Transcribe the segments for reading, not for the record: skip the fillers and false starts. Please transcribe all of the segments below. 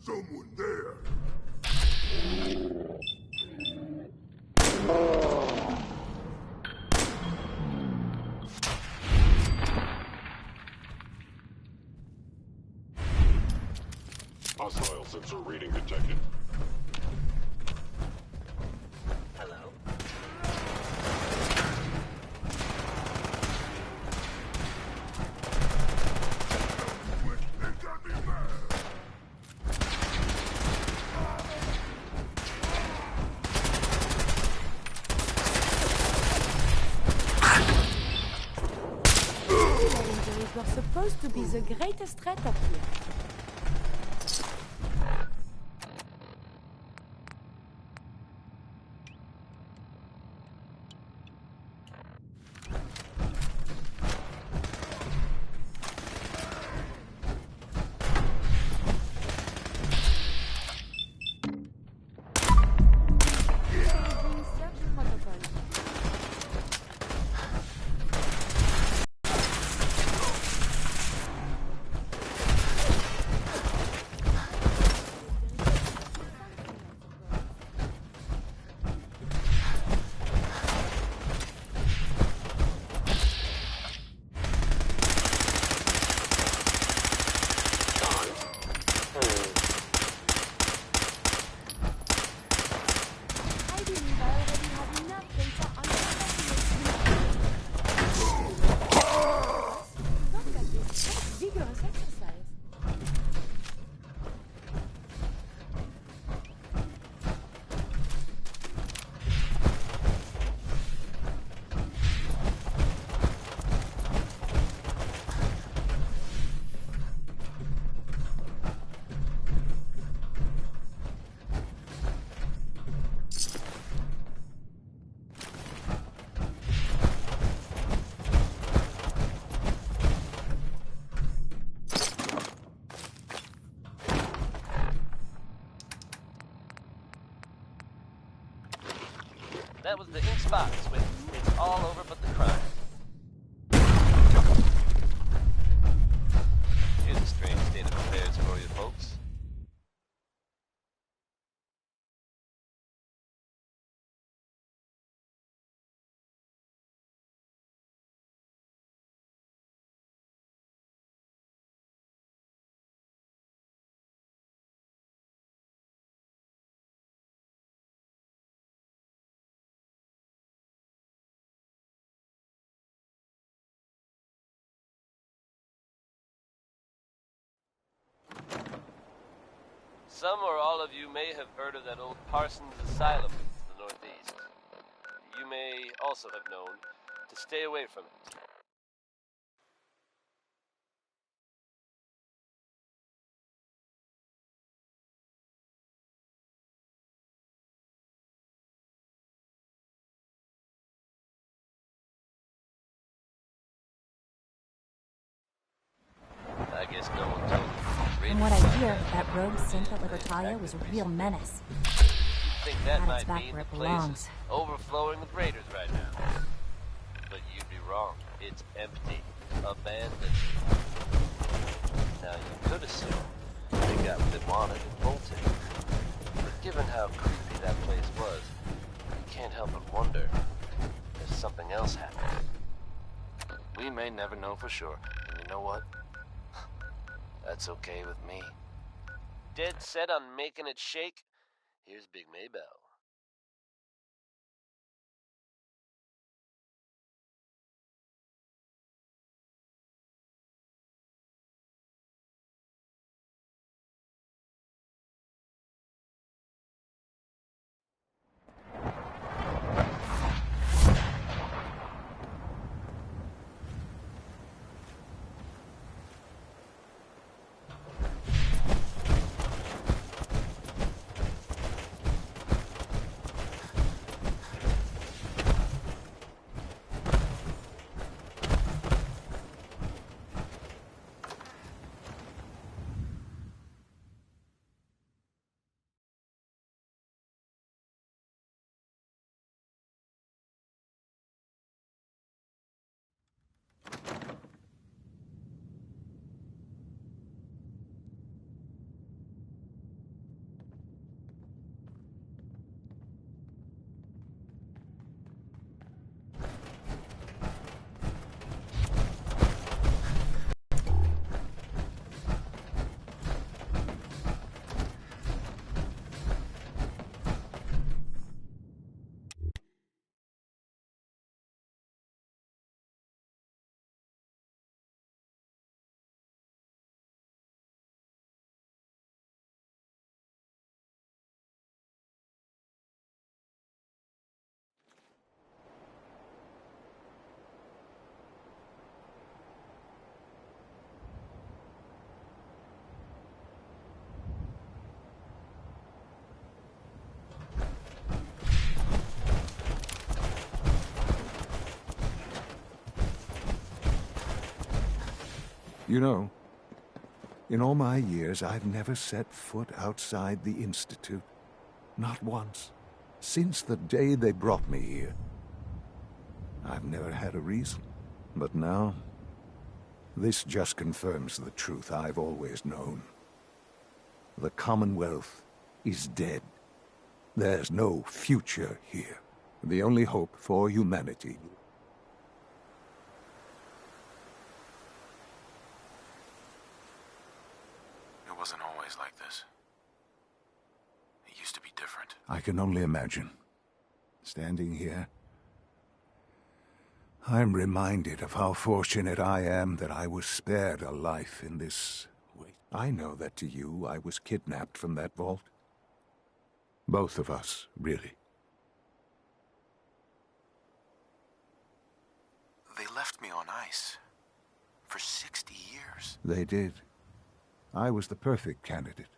Someone there. Hostile sensor reading detected. Hello? They got me mad. Legendaries were supposed to be the greatest threat up here. That was the ink box with "It's all over but the crime." Here's a strange state of affairs for you folks. Some or all of you may have heard of that old Parsons Asylum in the Northeast. You may also have known to stay away from it. I guess no one told you. From what I hear, that rogue synth at Libertalia was a real menace. You'd think that Glad might it's back mean where the it place belongs. is overflowing with raiders right now. But you'd be wrong. It's empty. Abandoned. Now you could assume they got what they wanted and bolted. But given how creepy that place was, you can't help but wonder if something else happened. We may never know for sure. And you know what? That's okay with me. Dead set on making it shake? Here's Big Maybell. You know, in all my years, I've never set foot outside the Institute. Not once. Since the day they brought me here. I've never had a reason. But now, this just confirms the truth I've always known. The Commonwealth is dead. There's no future here. The only hope for humanity. It wasn't always like this. It used to be different. I can only imagine. Standing here, I'm reminded of how fortunate I am that I was spared a life in this way. I know that to you, I was kidnapped from that vault. Both of us, really. They left me on ice. For 60 years. They did. I was the perfect candidate.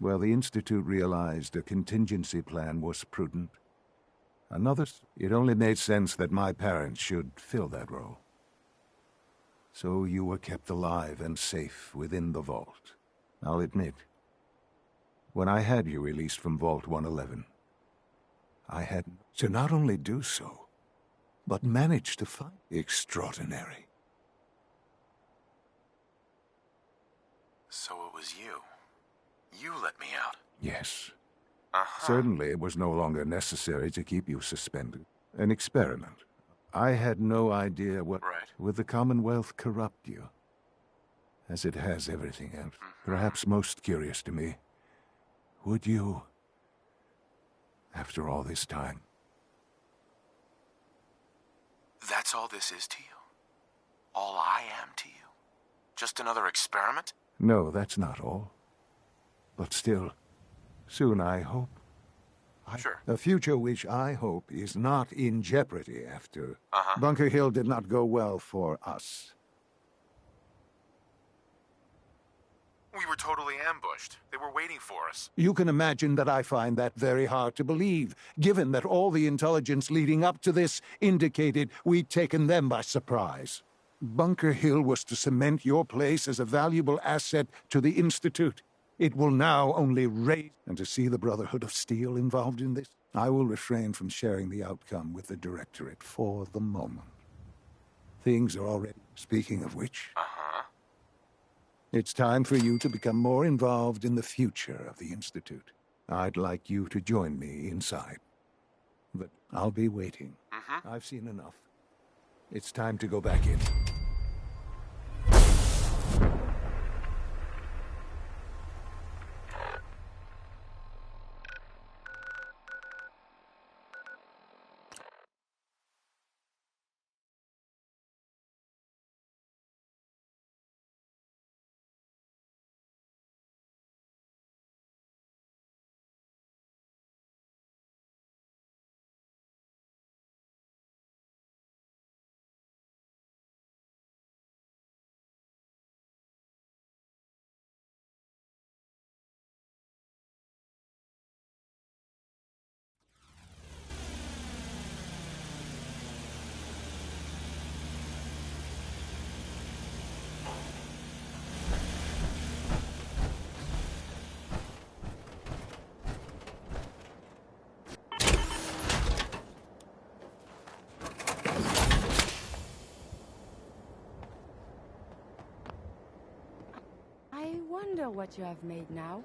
Well, the Institute realized a contingency plan was prudent. It only made sense that my parents should fill that role. So you were kept alive and safe within the vault. I'll admit, when I had you released from Vault 111, I had to not only do so, but manage to find extraordinary. So it was you. You let me out. Yes. Uh-huh. Certainly it was no longer necessary to keep you suspended. An experiment. I had no idea what would the Commonwealth corrupt you. As it has everything else. Perhaps most curious to me, would you, after all this time? That's all this is to you? All I am to you? Just another experiment? No, that's not all. But still, soon I hope. Sure. A future which I hope is not in jeopardy after... Bunker Hill did not go well for us. We were totally ambushed. They were waiting for us. You can imagine that I find that very hard to believe, given that all the intelligence leading up to this indicated we'd taken them by surprise. Bunker Hill was to cement your place as a valuable asset to the Institute. It will now only raise... And to see the Brotherhood of Steel involved in this, I will refrain from sharing the outcome with the Directorate for the moment. Things are already... Speaking of which... It's time for you to become more involved in the future of the Institute. I'd like you to join me inside. But I'll be waiting. I've seen enough. It's time to go back in. I wonder what you have made now.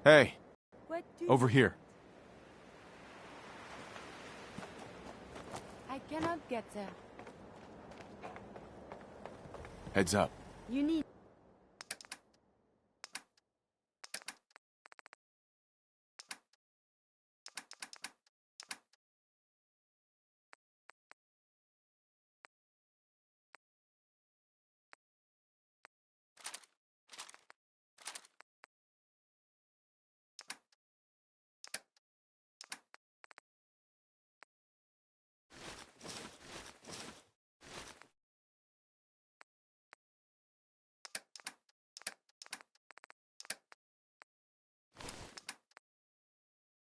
Hey, What do over here. Cannot get there. Heads up. You need...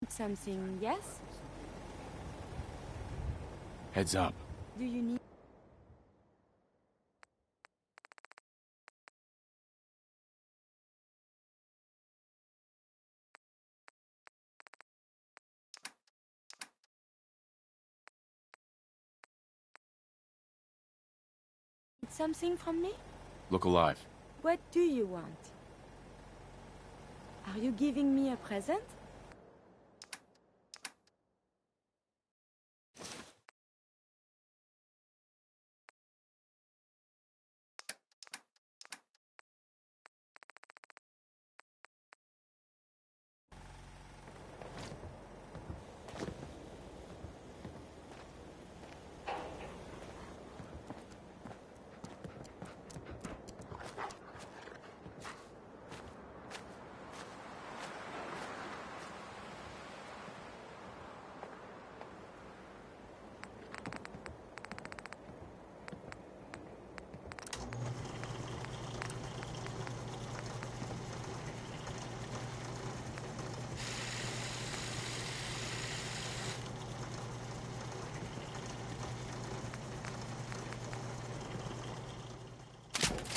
something, yes? Heads up. Do you need... something from me? Look alive. What do you want? Are you giving me a present?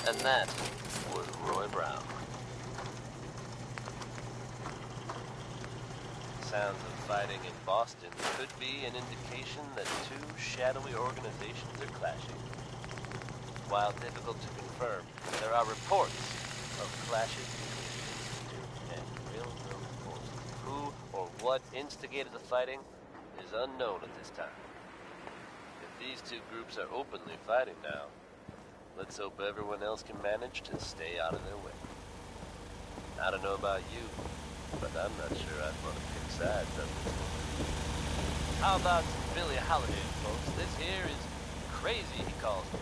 And that was Roy Brown. Sounds of fighting in Boston could be an indication that two shadowy organizations are clashing. While difficult to confirm, there are reports of clashes between the Institute and Railroad forces. Who or what instigated the fighting is unknown at this time. If these two groups are openly fighting now, let's hope everyone else can manage to stay out of their way. I don't know about you, but I'm not sure I'd want to pick sides on this one. How about some Billie Holiday, folks? This here is crazy, he calls me.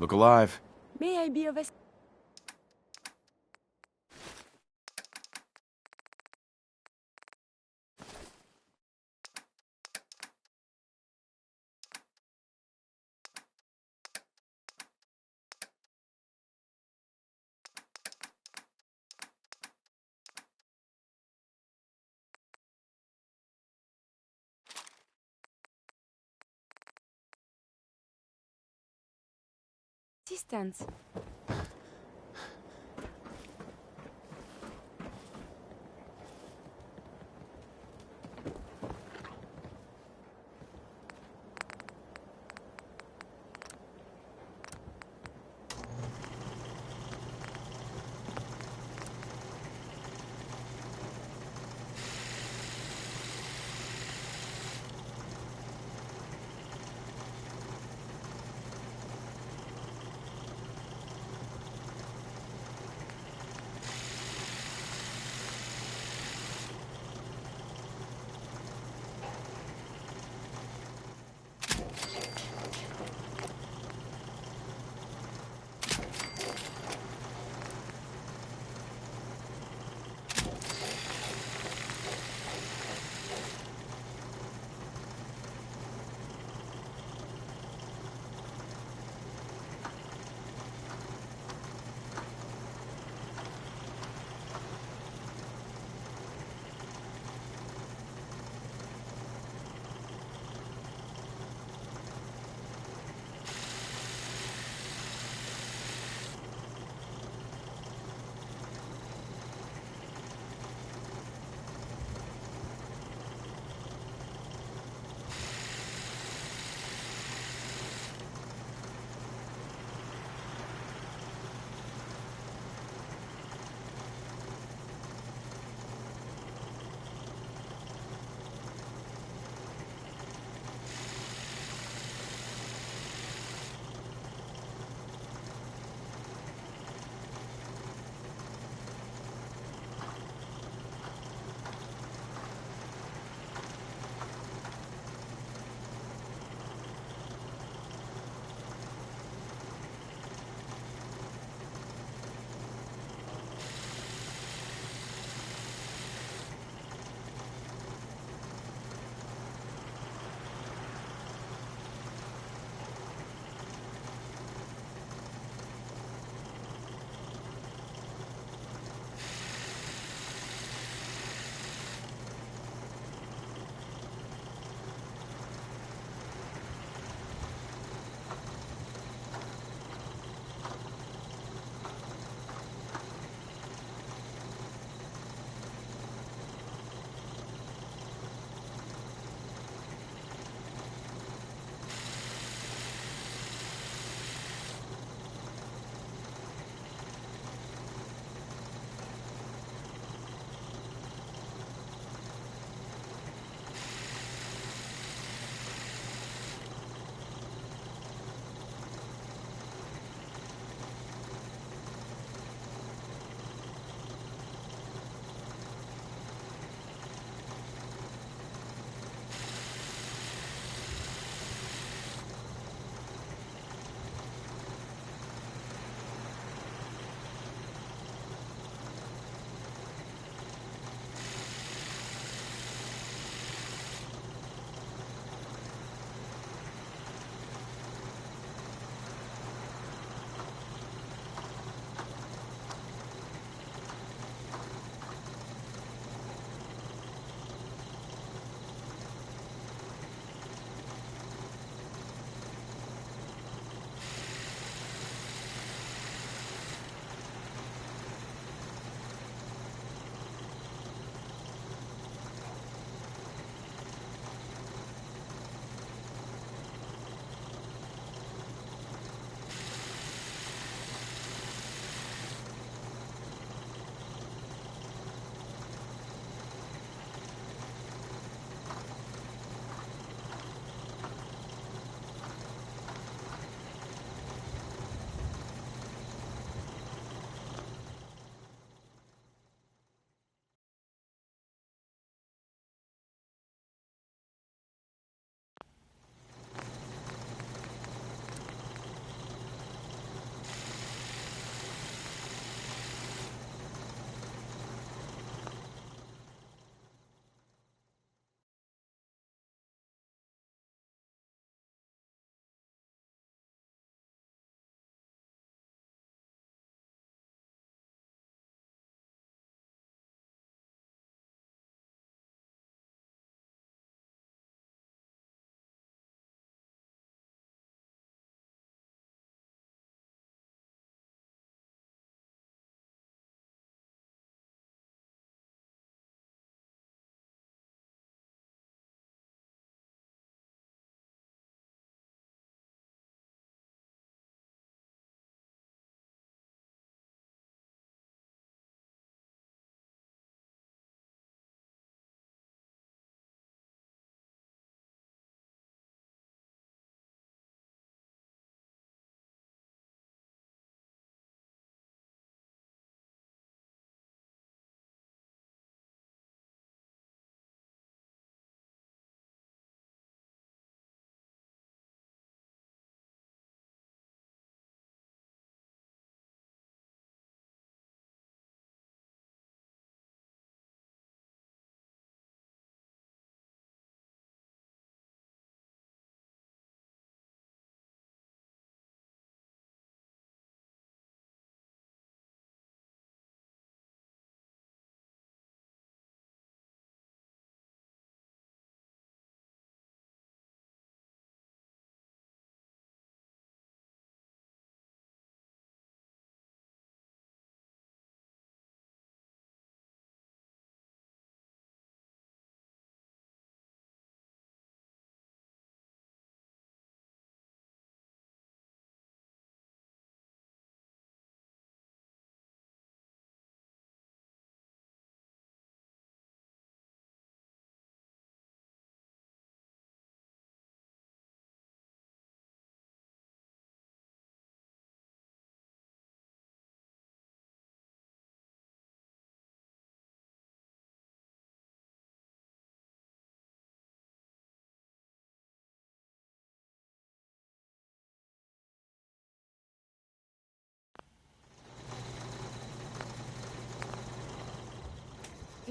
Look alive. May I be of a... resistance.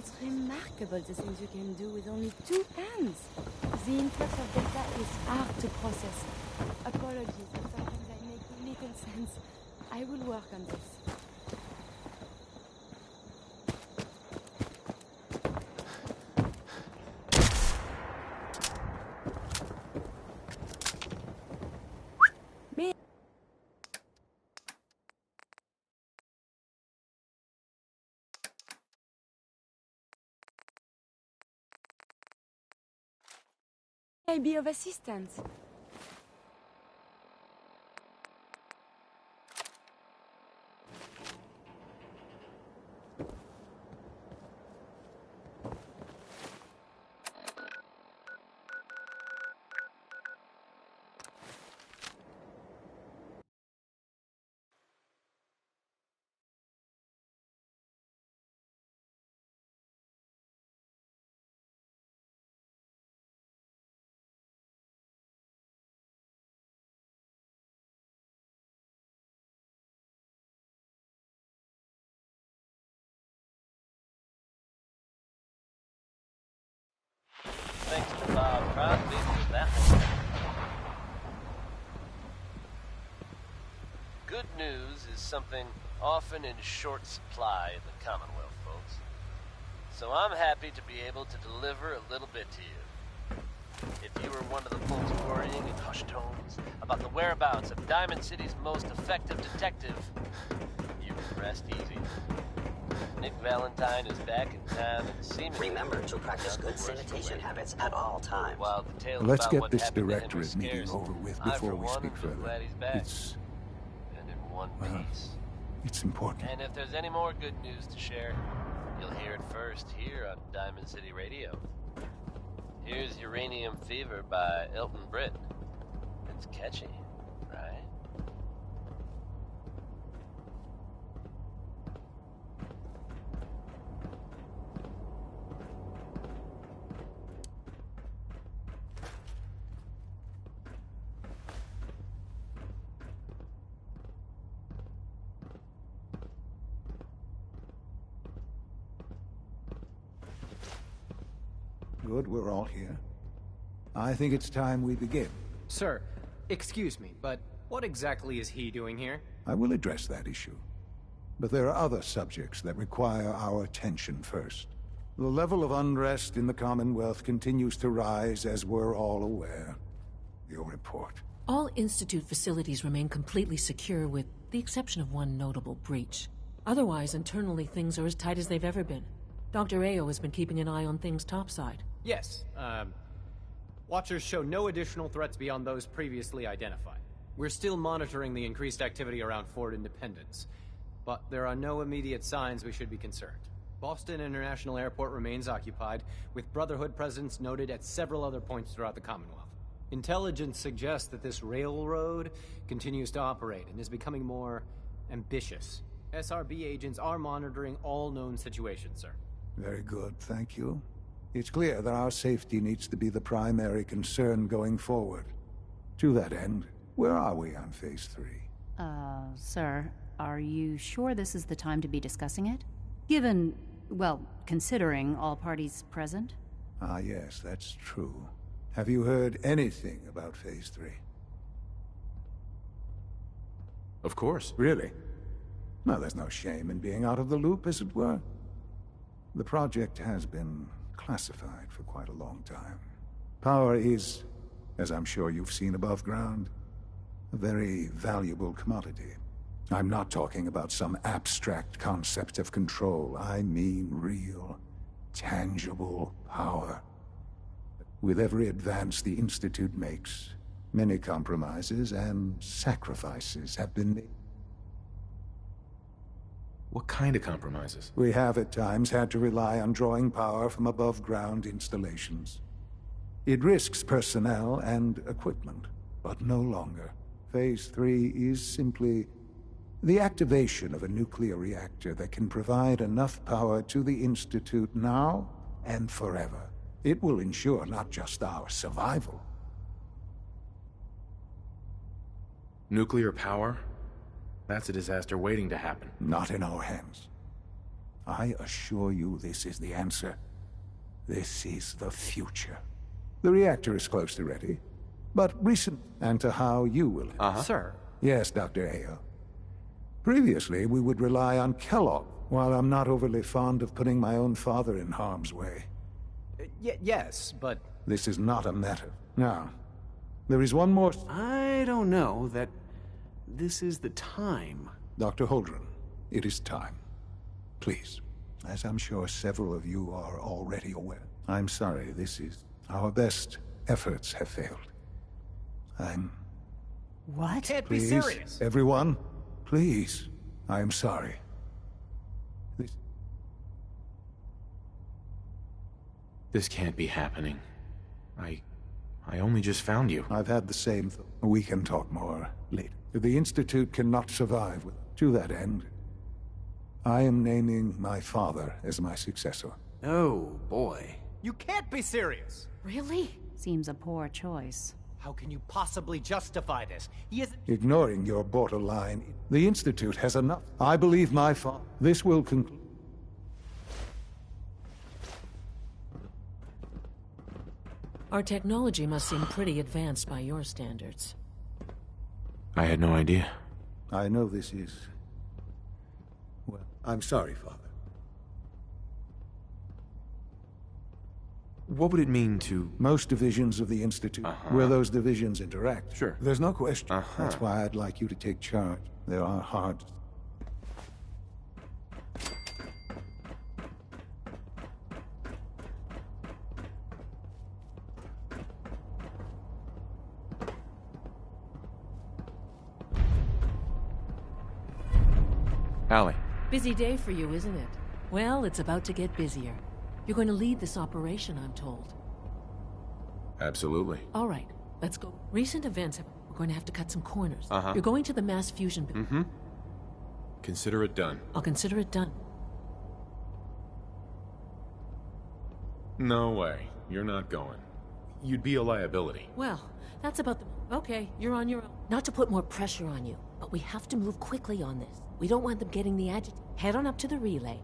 It's remarkable the things you can do with only 2 hands. The influx of data is hard to process. Apologies, but sometimes I make little sense. I will work on this. May I be of assistance? Thanks to Bob Crosby for that one. Good news is something often in short supply in the Commonwealth, folks. So I'm happy to be able to deliver a little bit to you. If you were one of the folks worrying in hushed tones about the whereabouts of Diamond City's most effective detective, you can rest easy. Nick Valentine is back in town and seemingly... Remember to practice good sanitation habits at all times. While the tales Let's about get what this happened to him directorate are meeting scarce, over with I, before for we one, speak am further. glad he's back. It's And in one well, piece. it's important. And if there's any more good news to share, you'll hear it first here on Diamond City Radio. Here's Uranium Fever by Elton Britt. It's catchy, right? Good, we're all here. I think it's time we begin. Sir, excuse me, but what exactly is he doing here? I will address that issue. But there are other subjects that require our attention first. The level of unrest in the Commonwealth continues to rise, as we're all aware. Your report. All Institute facilities remain completely secure with the exception of one notable breach. Otherwise, internally things are as tight as they've ever been. Dr. Ao has been keeping an eye on things topside. Yes, Watchers show no additional threats beyond those previously identified. We're still monitoring the increased activity around Fort Independence, but there are no immediate signs we should be concerned. Boston International Airport remains occupied, with Brotherhood presence noted at several other points throughout the Commonwealth. Intelligence suggests that this railroad continues to operate and is becoming more ambitious. SRB agents are monitoring all known situations, sir. Very good, thank you. It's clear that our safety needs to be the primary concern going forward. To that end, where are we on Phase 3? Sir, are you sure this is the time to be discussing it? Given, well, considering all parties present? Ah, yes, that's true. Have you heard anything about Phase 3? Of course. Really? No, there's no shame in being out of the loop, as it were. The project has been classified for quite a long time. Power is, as I'm sure you've seen above ground, a very valuable commodity. I'm not talking about some abstract concept of control. I mean real, tangible power. With every advance the Institute makes, many compromises and sacrifices have been made. What kind of compromises? We have at times had to rely on drawing power from above-ground installations. It risks personnel and equipment, but no longer. Phase 3 is simply the activation of a nuclear reactor that can provide enough power to the Institute now and forever. It will ensure not just our survival. Nuclear power? That's a disaster waiting to happen. Not in our hands. I assure you this is the answer. This is the future. The reactor is close to ready, but recent and to how you will. Sir. Yes, Dr. Ayo. Previously, we would rely on Kellogg, while I'm not overly fond of putting my own father in harm's way. Yes, but... This is not a matter. Now, there is one more... I don't know that this is the time. Dr. Holdren, it is time. Please, as I'm sure several of you are already aware, I'm sorry, this is... Our best efforts have failed. What? Can't be Please, serious. everyone, please, I am sorry. This can't be happening. I only just found you. I've had the same thought. We can talk more later. The Institute cannot survive. To that end, I am naming my father as my successor. Oh, boy. You can't be serious! Really? Seems a poor choice. How can you possibly justify this? He is... Ignoring your borderline, the Institute has enough. I believe my father. This will conclude. Our technology must seem pretty advanced by your standards. I had no idea. I know this is... Well, I'm sorry, Father. What would it mean to... Most divisions of the Institute, where those divisions interact. Sure. There's no question. That's why I'd like you to take charge. There are hard... Allie. Busy day for you, isn't it? Well, it's about to get busier. You're going to lead this operation, I'm told. Absolutely. All right, let's go. Recent events have... We're going to have to cut some corners. Uh-huh. You're going to the mass fusion... Consider it done. I'll consider it done. No way. You're not going. You'd be a liability. Well, that's about the... Okay, you're on your own. Not to put more pressure on you, but we have to move quickly on this. We don't want them getting the agitated. Head on up to the relay.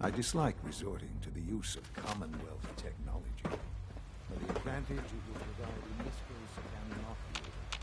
I dislike resorting to the use of Commonwealth technology. But the advantage it will provide in this case cannot be overlooked.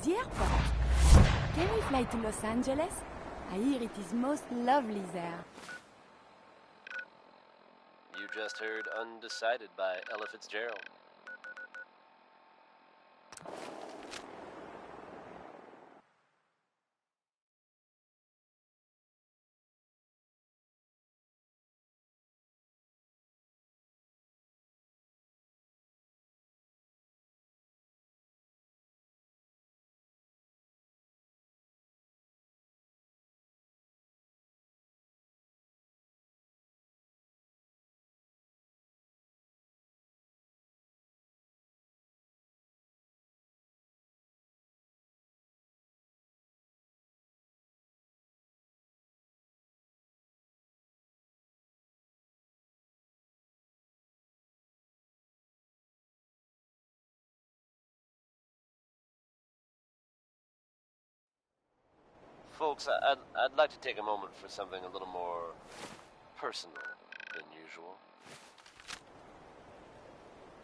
The airport. Can we fly to Los Angeles? I hear it is most lovely there. You just heard Undecided by Ella Fitzgerald. Folks, I'd like to take a moment for something a little more personal than usual.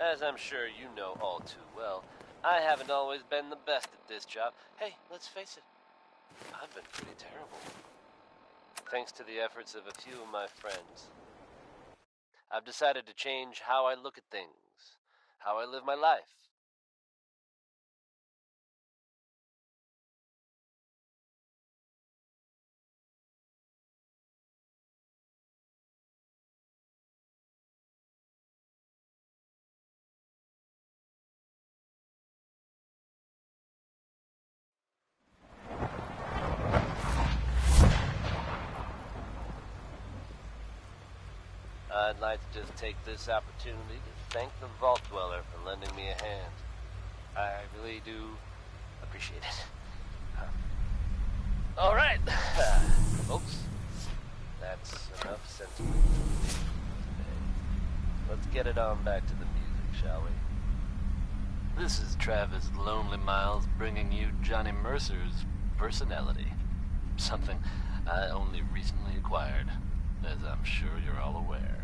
As I'm sure you know all too well, I haven't always been the best at this job. Hey, let's face it, I've been pretty terrible. Thanks to the efforts of a few of my friends, I've decided to change how I look at things, how I live my life. I'd like to just take this opportunity to thank the Vault Dweller for lending me a hand. I really do appreciate it. All right, folks, that's enough sentiment today. Let's get it on back to the music, shall we? This is Travis Lonely Miles bringing you Johnny Mercer's Personality, something I only recently acquired, as I'm sure you're all aware.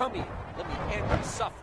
Come here. Let me end your suffering.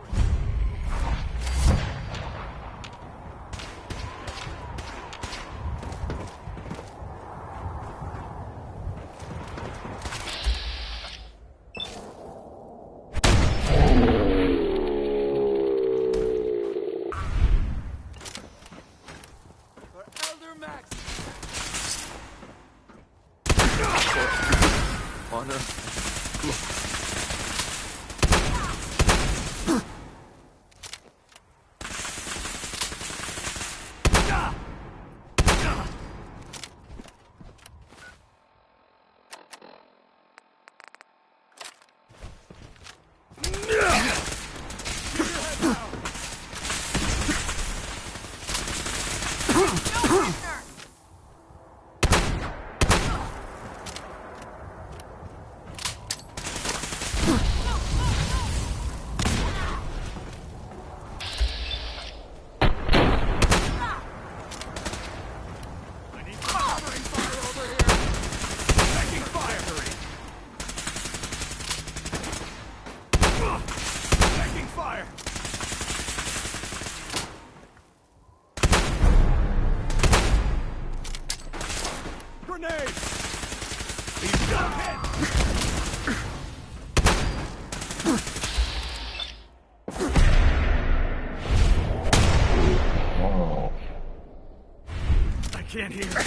Can't hear.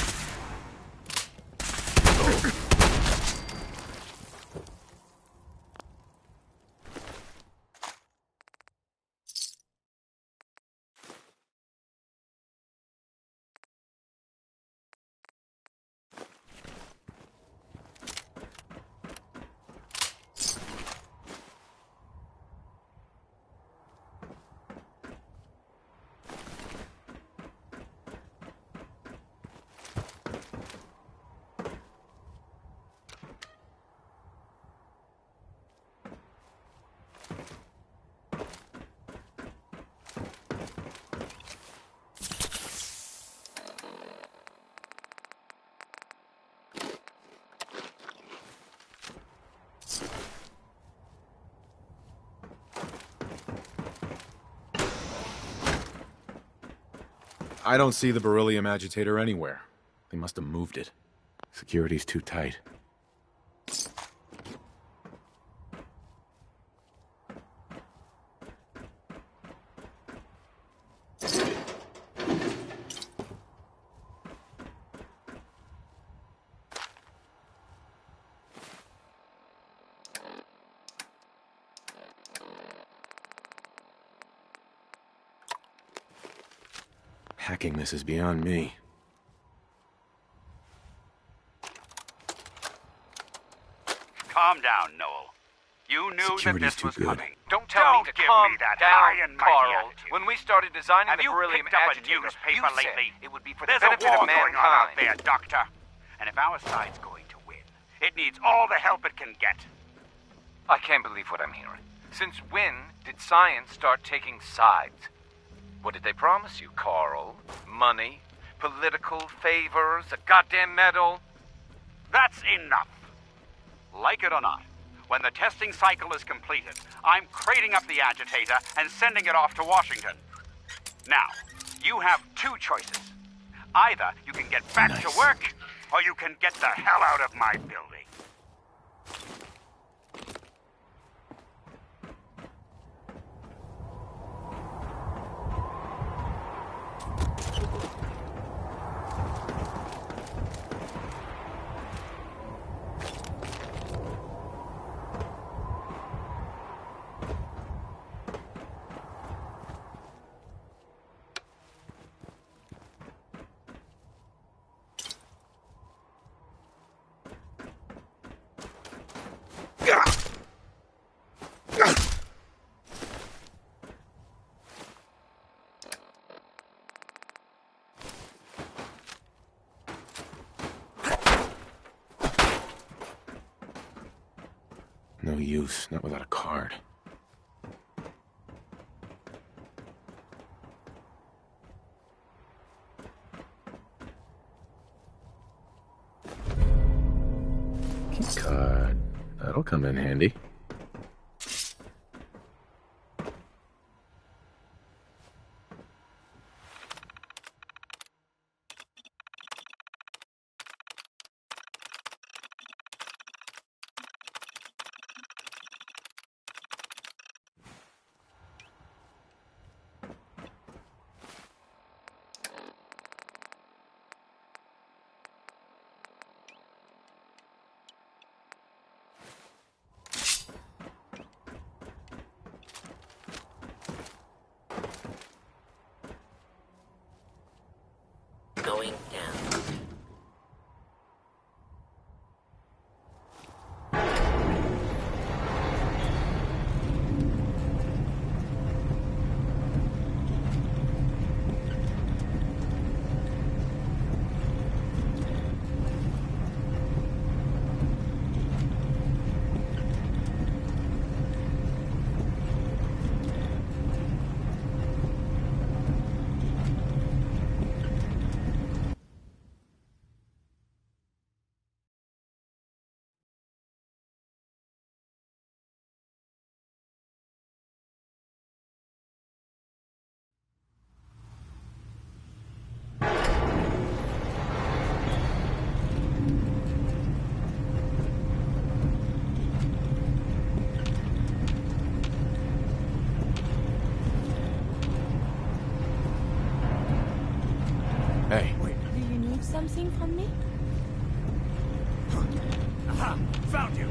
I don't see the beryllium agitator anywhere. They must have moved it. Security's too tight. Hacking this is beyond me. Calm down, Noel. You knew that Security's this was too good. coming. Don't tell me to calm give me that down, high and mighty Carl. attitude. When we started designing Have the you beryllium picked up a agitator, newspaper you said lately? it would be for the There's a benefit war of going on out mankind. there, Doctor. And if our side's going to win, it needs all the help it can get. I can't believe what I'm hearing. Since when did science start taking sides? What did they promise you, Carl? Money? Political favors? A goddamn medal? That's enough. Like it or not, when the testing cycle is completed, I'm crating up the agitator and sending it off to Washington. Now, you have two choices. Either you can get back to work, or you can get the hell out of my building. No use, not without a card. Key card. That'll come in handy. anything from me? Aha! Found you!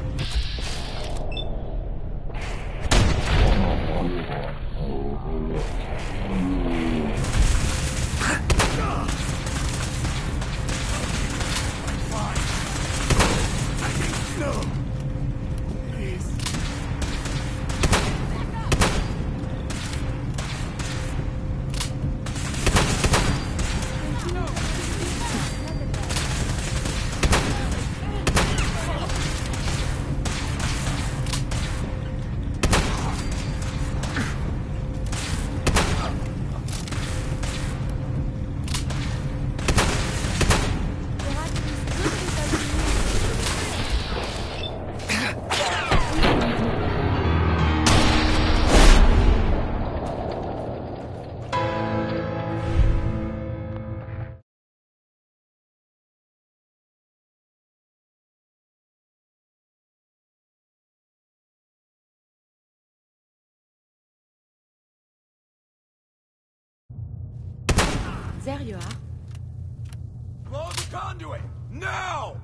There you are. Blow the conduit! Now!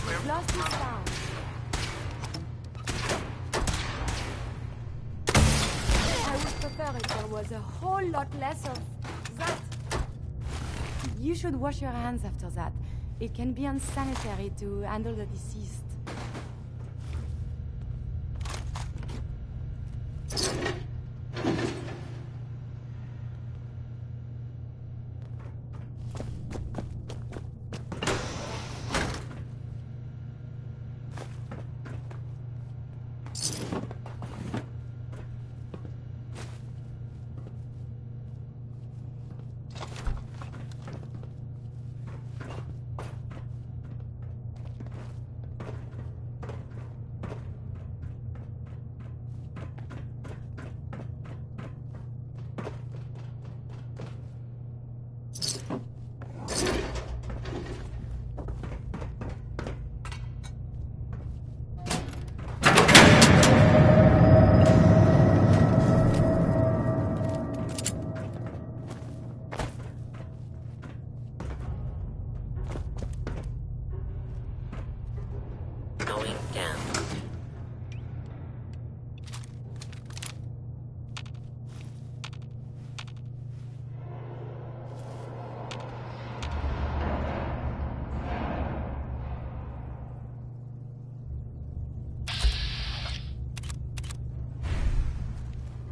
We've lost his sound. I would prefer if there was a whole lot less of that. You should wash your hands after that. It can be unsanitary to handle the deceased. Going down.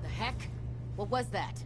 The heck? What was that?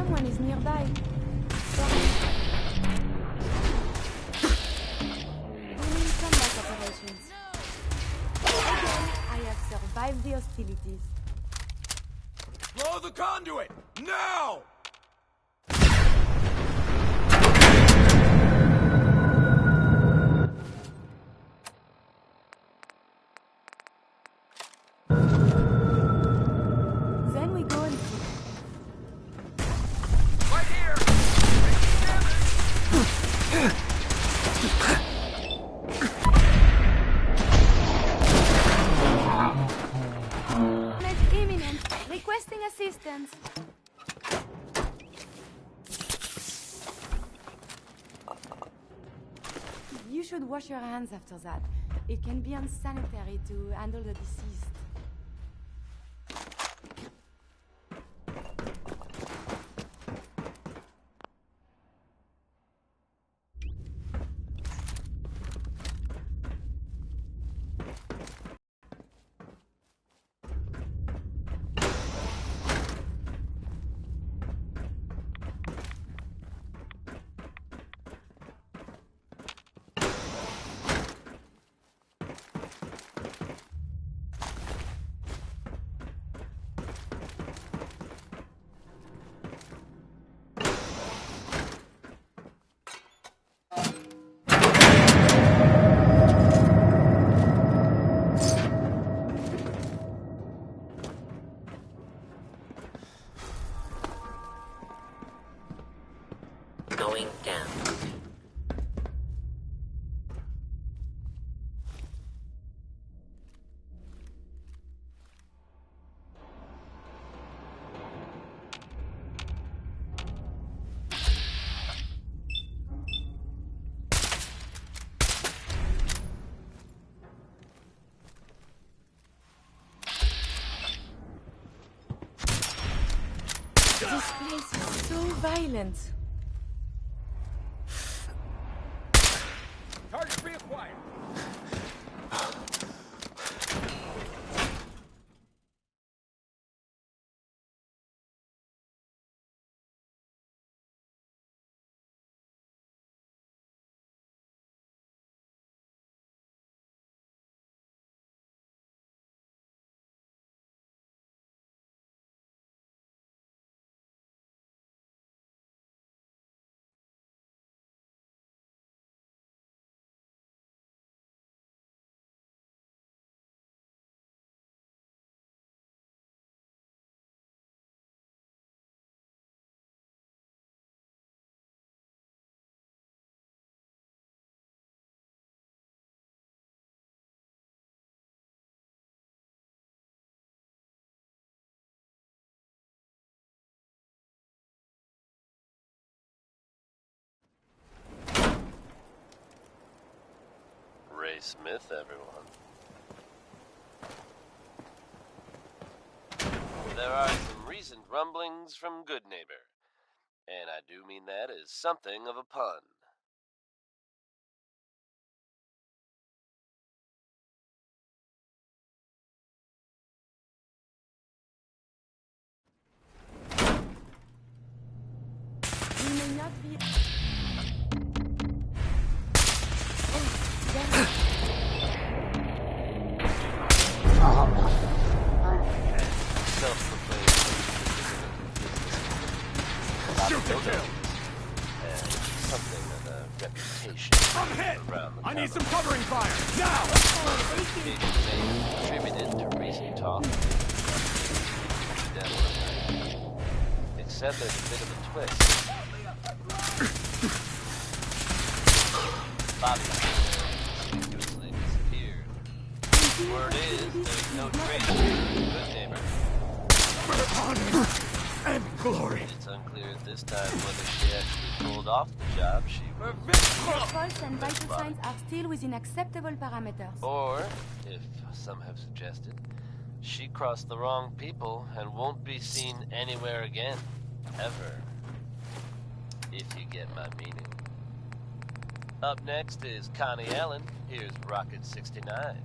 someone is nearby. Doing combat operations. Again, I have survived the hostilities. Blow the conduit! Now! Then we go and see. Right here! Damage imminent. Requesting assistance. You should wash your hands after that. It can be unsanitary to handle the deceased. Going down. This place is so violent. Target reacquired! Ray Smith, everyone. There are some recent rumblings from Good Neighbor, and I do mean that as something of a pun. We may not be... Oh, there. Self-proclaimed Shoot to kill! and something of a reputation I'm hit! around the I need town. some covering fire! Now! Big name contributed to recent talk. Except there's a bit of a twist. Bobby mysteriously disappeared. Word is there's no trace of the Good Neighbor. Honor and glory! It's unclear at this time whether she actually pulled off the job she Her pulse and vital signs are still within acceptable parameters. or, if some have suggested, she crossed the wrong people and won't be seen anywhere again. Ever. If you get my meaning. Up next is Connie Allen. Here's Rocket 69.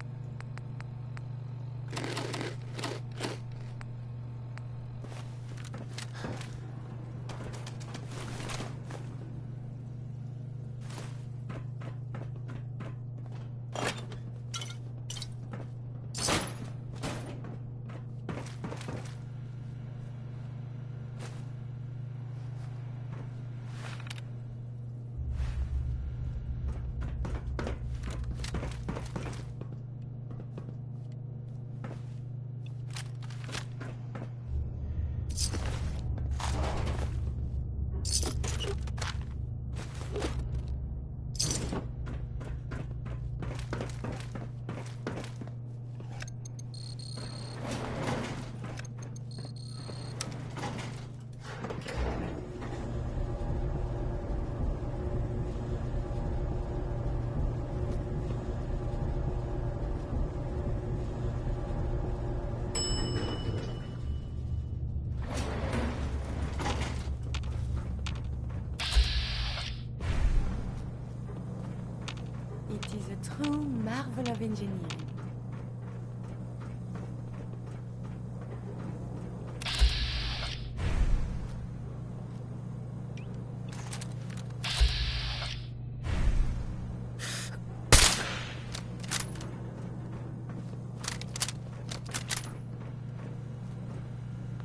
true marvel of engineering.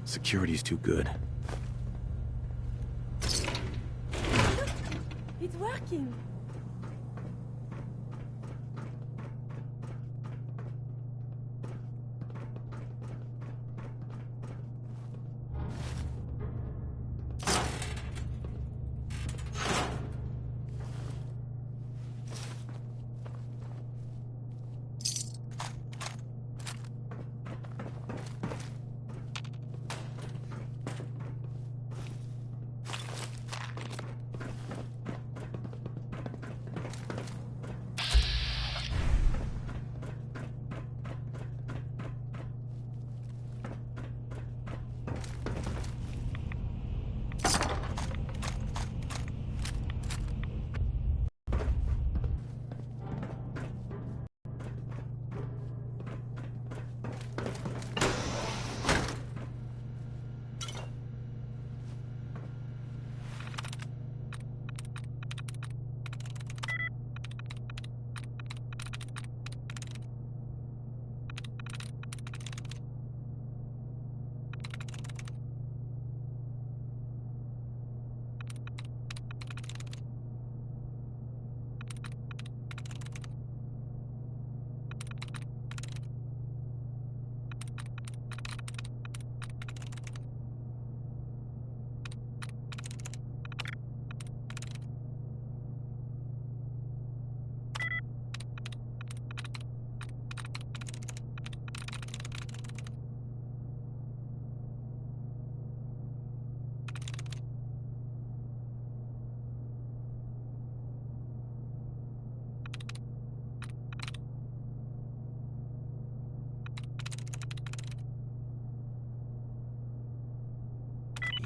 Security's too good. It's working.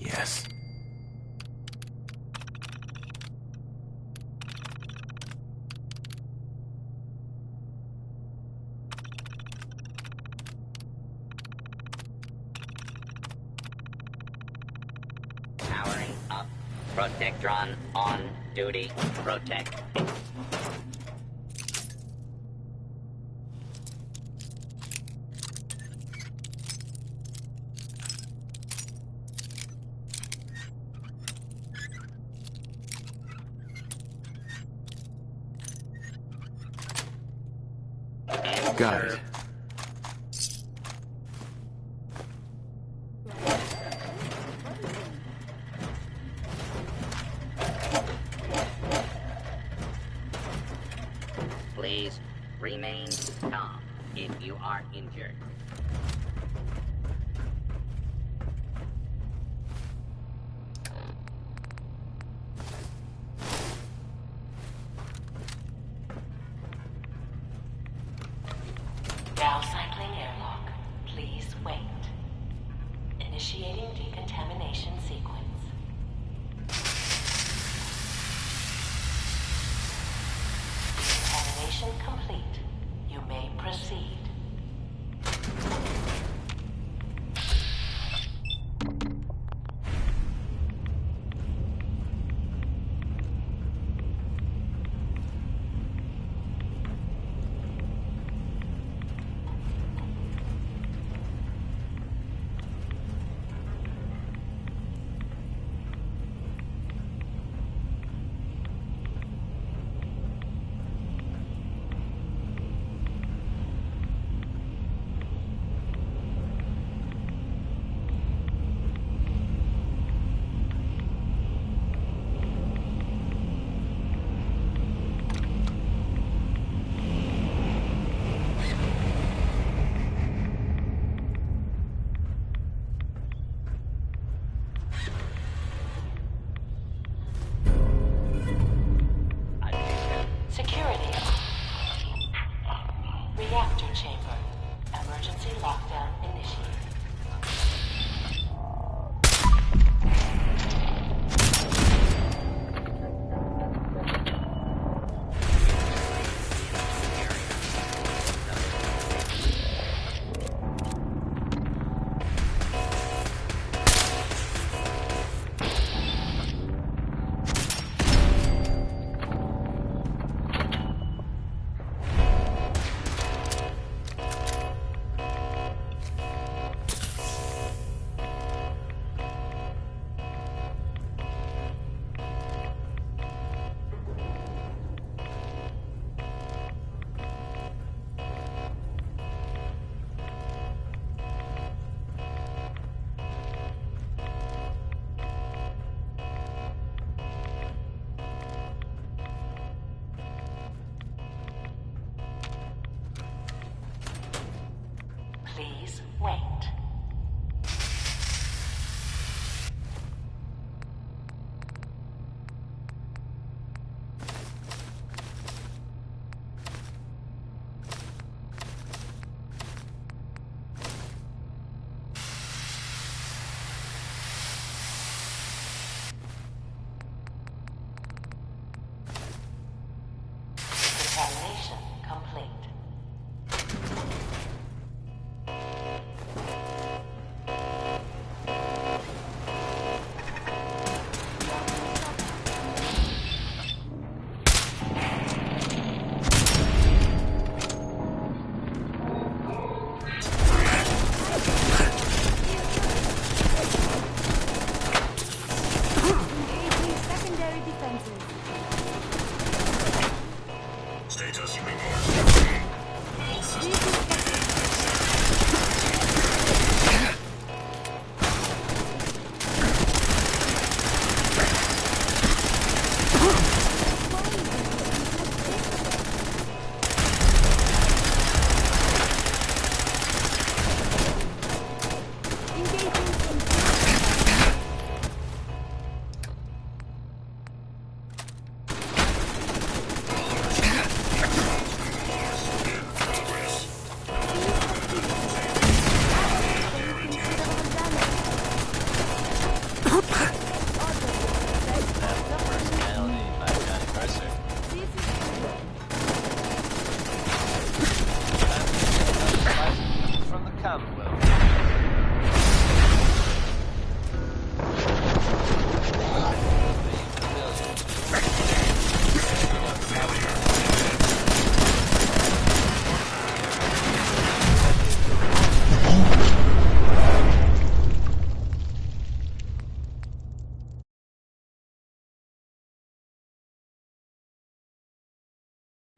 Yes. Powering up. Protectron on duty. Protect. Got it. Please remain calm if you are injured. Dow cycling airlock. Please wait. Initiating decontamination sequence. Decontamination complete. You may proceed.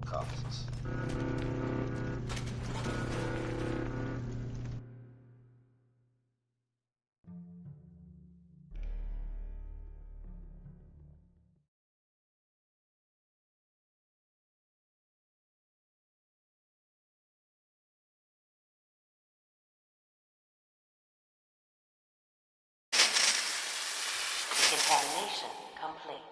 Costs. Decontamination complete.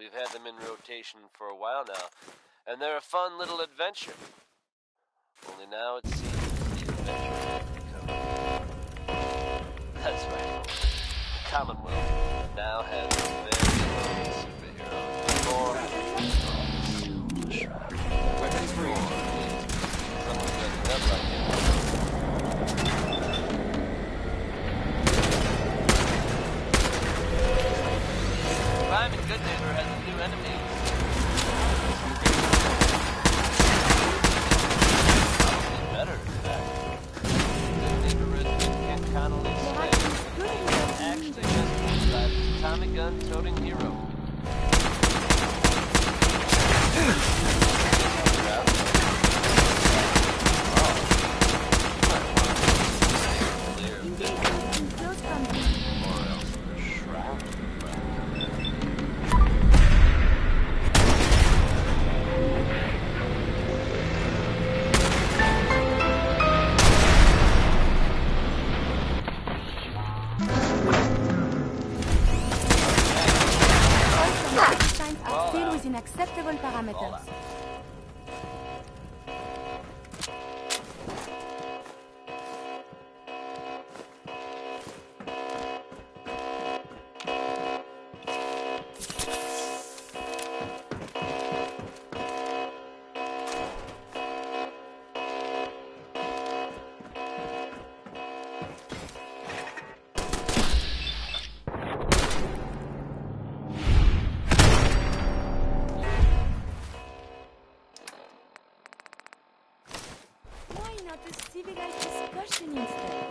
We've had them in rotation for a while now, and they're a fun little adventure. Only now it seems the adventure has become... That's right. The Commonwealth now has a very own superhero. Or... Weapons free. Someone's dressing up like him. Crime and Good Neighbor has a new enemy. Probably better, in fact. Good Neighbor resident Ken Connolly's slave actually just described as a Tommy gun-toting hero. Acceptable parameters. Not a civilized discussion instead.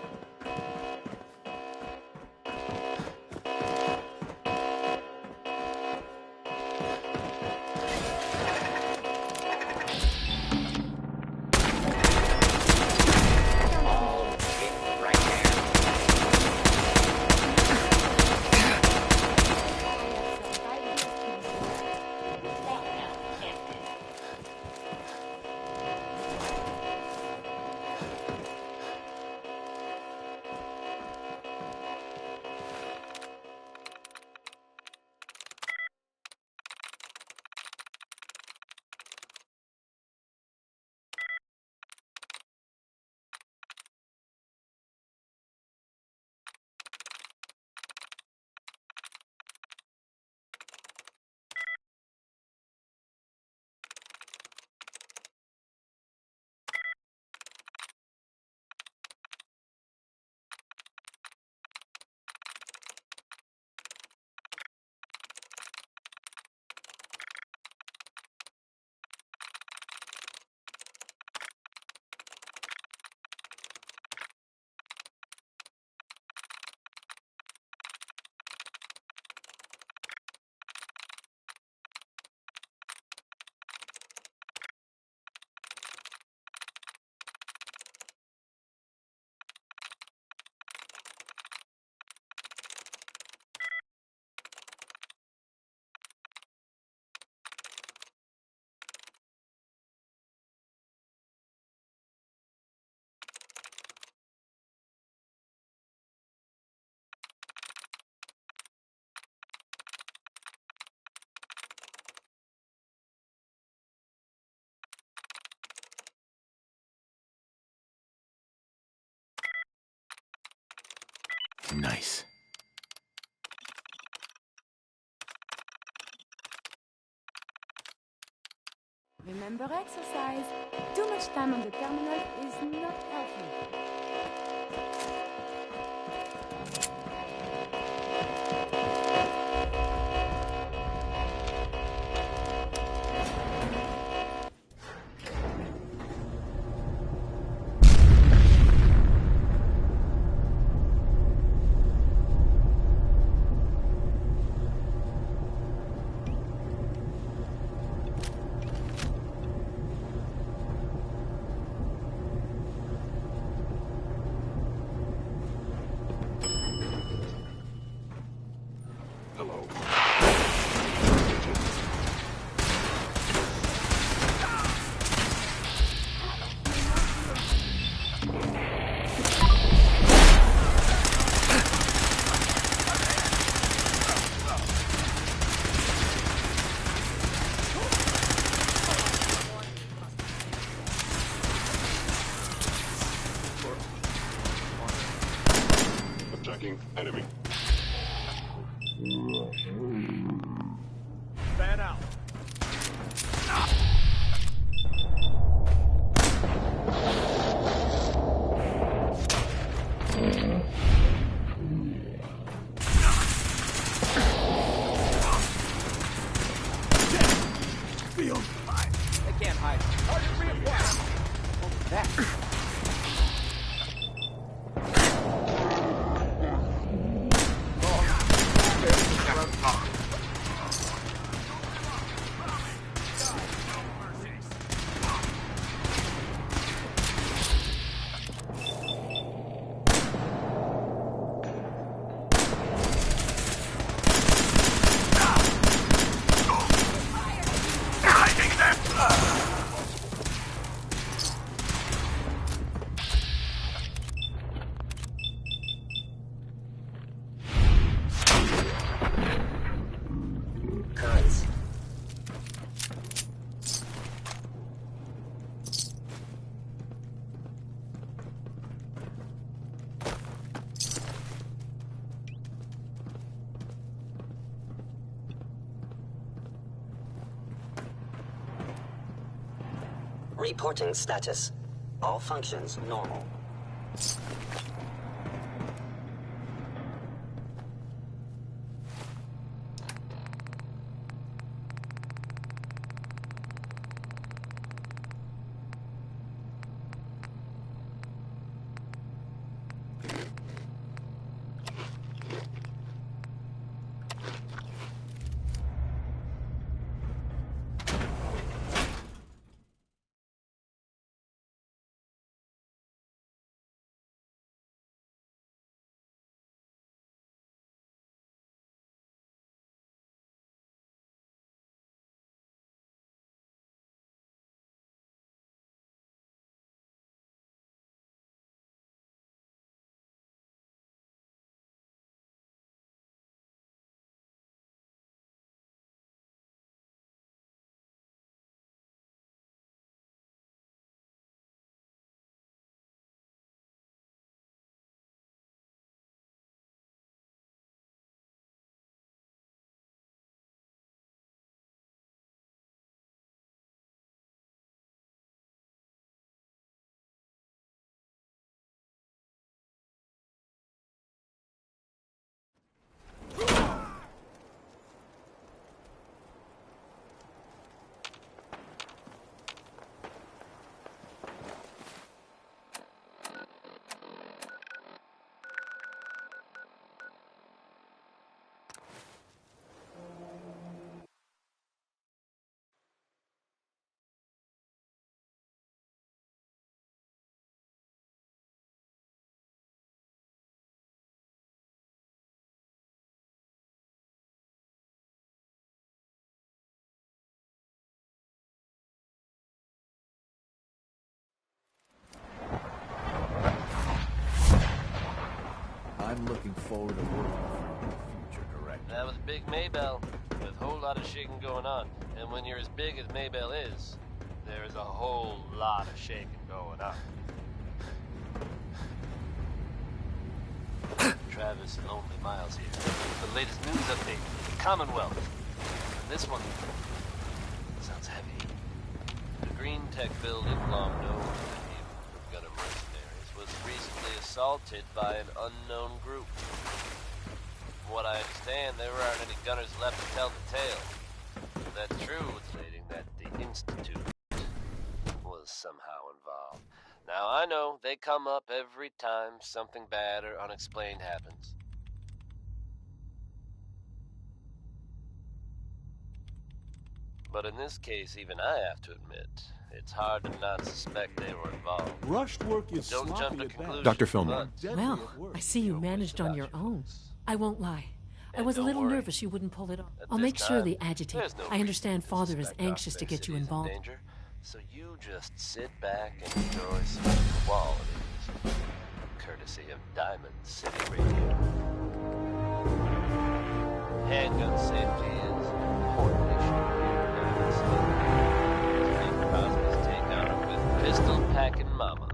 Nice. Remember exercise. Too much time on the terminal is not healthy. Detecting enemy. Fan out. Field. They can't hide. Target reacquired. What was that? Reporting status. All functions normal. I'm looking forward to working for your future director. That was Big Maybell, with a whole lot of shaking going on. And when you're as big as Maybell is, there's a whole lot of shaking going on. Travis Lonely Miles here. The latest news update, the Commonwealth. And this one sounds heavy. The Green Tech building, long known to the gutter mercenaries, was recently assaulted by an unknown group. From what I understand, there aren't any gunners left to tell the tale. That's true, stating that the Institute was somehow involved. Now, I know they come up every time something bad or unexplained happens. But in this case, even I have to admit, it's hard to not suspect they were involved. Rushed work is Don't jump sloppy to at best. conclusions. Dr. Fillmore. Well, I see you managed on your own. I won't lie. I was a little nervous you wouldn't pull it off. I'll make sure they agitate. I understand Father is anxious to get you involved. Danger, so you just sit back and enjoy some qualities, courtesy of Diamond City Radio. Handgun safety is an important issue here in City. Steve Crosby's take on it with pistol packing mama.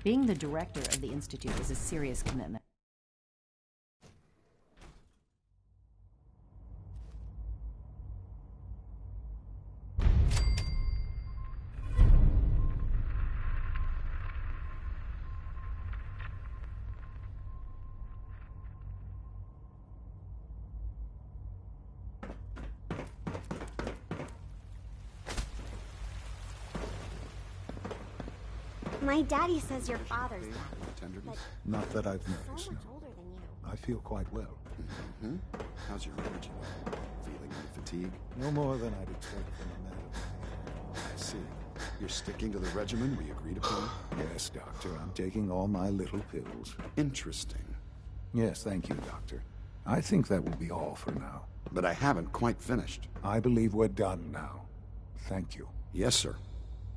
Being the director of the Institute is a serious commitment. My daddy says your father's dead. Not that I've noticed. Older than you. I feel quite well. Mm-hmm. How's your energy? Feeling any fatigue? No more than I'd expect from a man of my age. I see. You're sticking to the regimen we agreed upon? Yes, Doctor. I'm taking all my little pills. Interesting. Yes, thank you, Doctor. I think that will be all for now. But I haven't quite finished. I believe we're done now. Thank you. Yes, sir.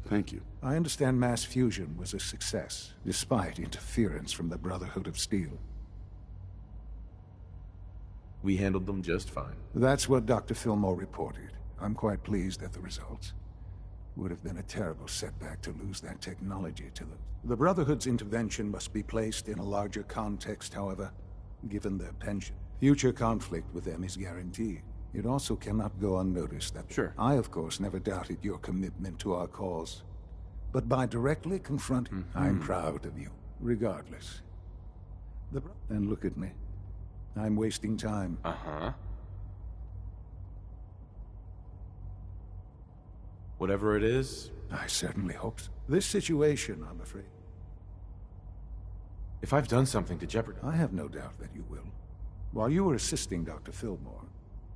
Thank you. I understand mass fusion was a success, despite interference from the Brotherhood of Steel. We handled them just fine. That's what Dr. Fillmore reported. I'm quite pleased at the results. Would have been a terrible setback to lose that technology to them. The Brotherhood's intervention must be placed in a larger context, however, given their penchant. Future conflict with them is guaranteed. It also cannot go unnoticed that... Sure. I, of course, never doubted your commitment to our cause. But by directly confronting... I'm proud of you, regardless. And look at me. I'm wasting time. Uh-huh. Whatever it is... I certainly hope so. This situation, I'm afraid... If I've done something to jeopardize... I have no doubt that you will. While you were assisting Dr. Fillmore,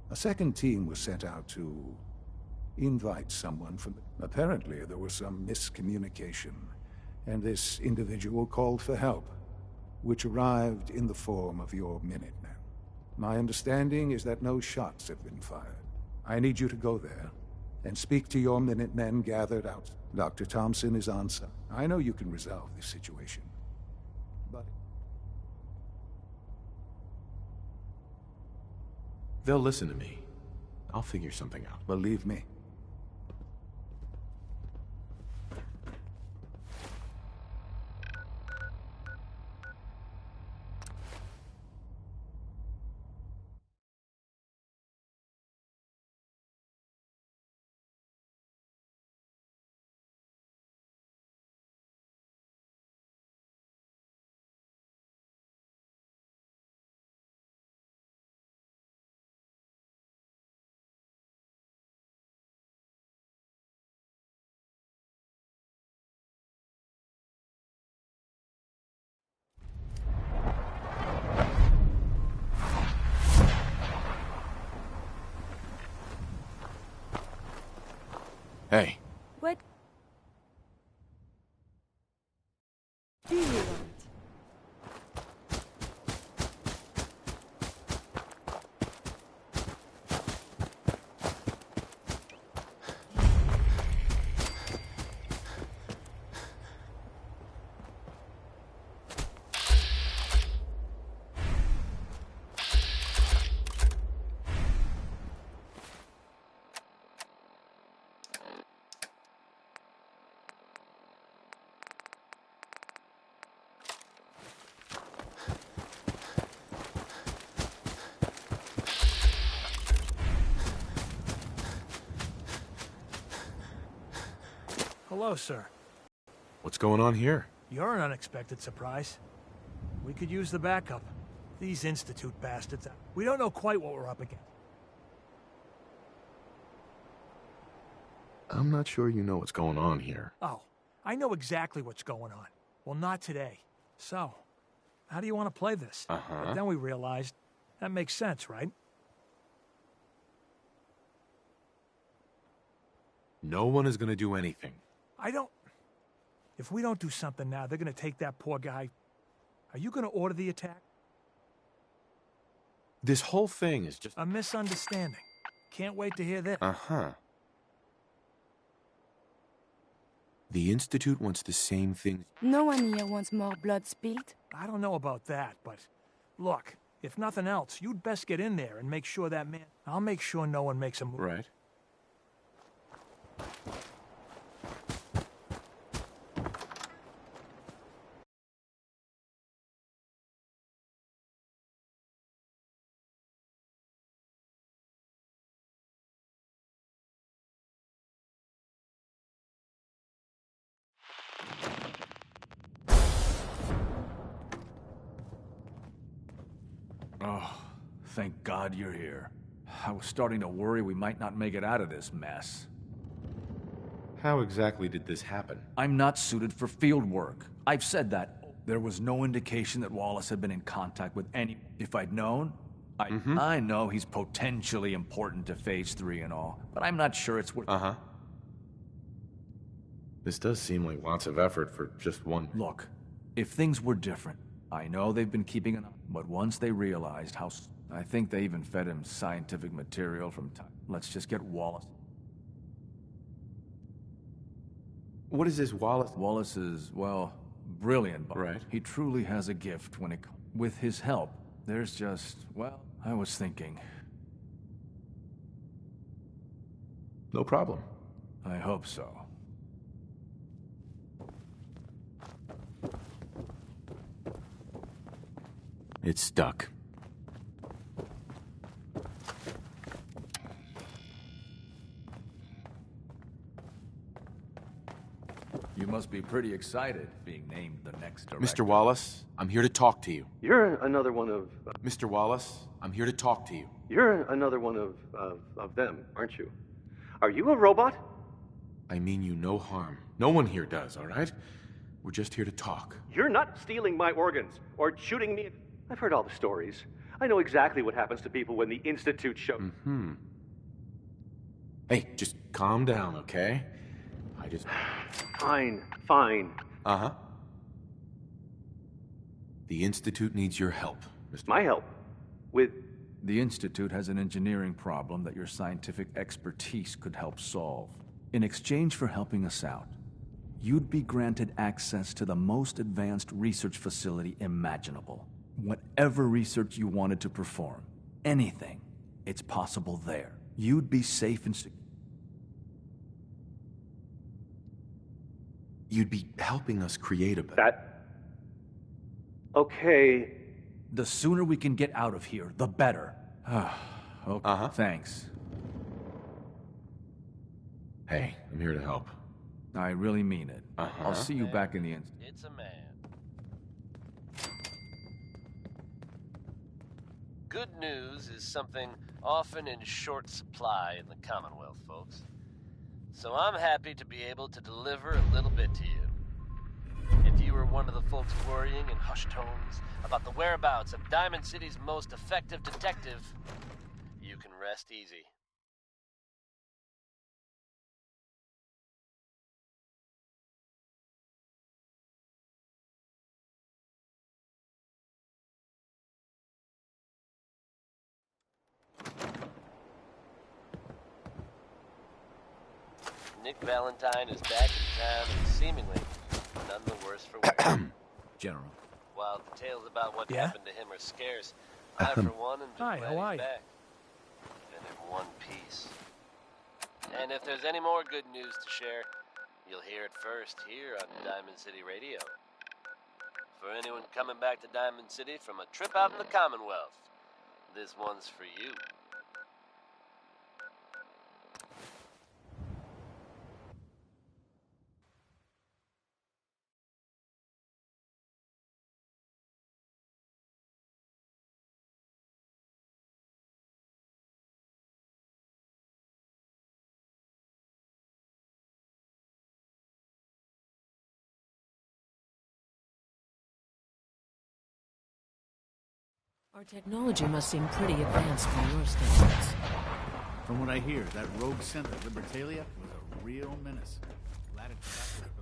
a second team was sent out to invite someone from... Apparently, there was some miscommunication, and this individual called for help, which arrived in the form of your Minutemen. My understanding is that no shots have been fired. I need you to go there and speak to your Minutemen gathered out. Dr. Thompson is on site. I know you can resolve this situation, but... They'll listen to me. I'll figure something out. Believe me. Hey. What do you want? Hello, sir. What's going on here? You're an unexpected surprise. We could use the backup. These Institute bastards. We don't know quite what we're up against. I'm not sure you know what's going on here. Oh, I know exactly what's going on. Well, not today. So, how do you want to play this? Uh-huh. But then we realized that makes sense, right? No one is going to do anything. If we don't do something now, they're gonna take that poor guy. Are you gonna order the attack? This whole thing is just... A misunderstanding. Can't wait to hear this. Uh-huh. The Institute wants the same thing. No one here wants more blood spilled. I don't know about that, but... Look, if nothing else, you'd best get in there and make sure that man... I'll make sure no one makes a move. Right. Oh, thank God you're here. I was starting to worry we might not make it out of this mess. How exactly did this happen? I'm not suited for field work. I've said that. There was no indication that Wallace had been in contact with any... If I'd known, I know he's potentially important to Phase 3 and all, but I'm not sure it's worth... This does seem like lots of effort for just one... Look, if things were different, I know they've been keeping an eye, but once they realized how... I think they even fed him scientific material from time. Let's just get Wallace. What is this Wallace? Wallace is, well, brilliant, but right. He truly has a gift when it... With his help, there's just, well, I was thinking... No problem. I hope so. It's stuck. You must be pretty excited being named the next director. Mr. Wallace, I'm here to talk to you. You're another one of... Mr. Wallace, I'm here to talk to you. You're another one of them, aren't you? Are you a robot? I mean you no harm. No one here does, all right? We're just here to talk. You're not stealing my organs or shooting me. I've heard all the stories. I know exactly what happens to people when the Institute shows... Hey, just calm down, okay? I just... Fine. The Institute needs your help, Mr. My help? With... The Institute has an engineering problem that your scientific expertise could help solve. In exchange for helping us out, you'd be granted access to the most advanced research facility imaginable. Whatever research you wanted to perform, anything, it's possible there. You'd be safe and secure. You'd be helping us create a... That... Okay. The sooner we can get out of here, the better. Okay, thanks. Hey, I'm here to help. I really mean it. I'll see you back in the Institute. It's a man. Good news is something often in short supply in the Commonwealth, folks. So I'm happy to be able to deliver a little bit to you. If you were one of the folks worrying in hushed tones about the whereabouts of Diamond City's most effective detective, you can rest easy. Nick Valentine is back in town and seemingly none the worse for wear. General. While details about what happened to him are scarce, I, for one, am just glad he's back. And in one piece. And if there's any more good news to share, you'll hear it first here on Diamond City Radio. For anyone coming back to Diamond City from a trip out in the Commonwealth, this one's for you. Our technology must seem pretty advanced by your standards. From what I hear, that rogue center, Libertalia, was a real menace. Glad it's back where it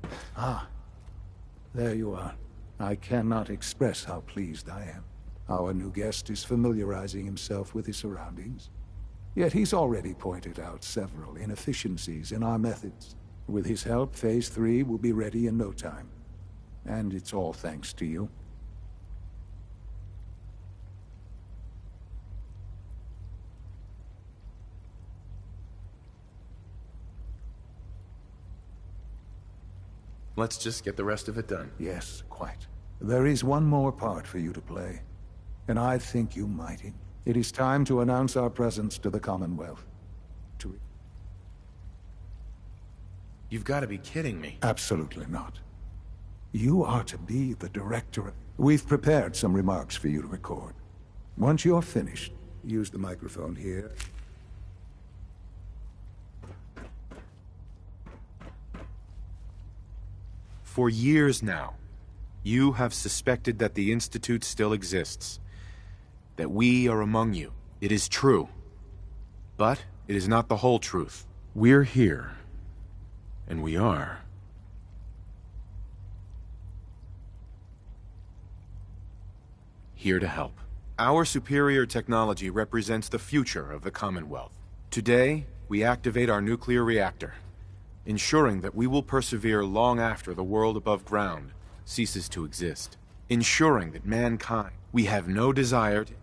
belongs. Ah, there you are. I cannot express how pleased I am. Our new guest is familiarizing himself with his surroundings. Yet he's already pointed out several inefficiencies in our methods. With his help, Phase 3 will be ready in no time. And it's all thanks to you. Let's just get the rest of it done. Yes, quite. There is one more part for you to play, and I think you mighty. It is time to announce our presence to the Commonwealth. You've got to be kidding me. Absolutely not. You are to be the director. We've prepared some remarks for you to record. Once you're finished, use the microphone here. For years now, you have suspected that the Institute still exists. That we are among you. It is true. But it is not the whole truth. We're here. And we are. Here to help. Our superior technology represents the future of the Commonwealth. Today, we activate our nuclear reactor, ensuring that we will persevere long after the world above ground ceases to exist. Ensuring that mankind, we have no desire to...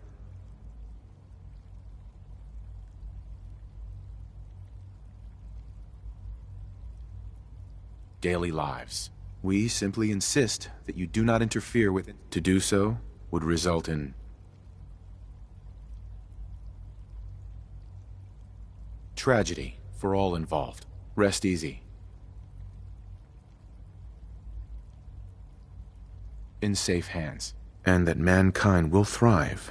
daily lives. We simply insist that you do not interfere with it. To do so would result in... tragedy for all involved. Rest easy. In safe hands. And that mankind will thrive.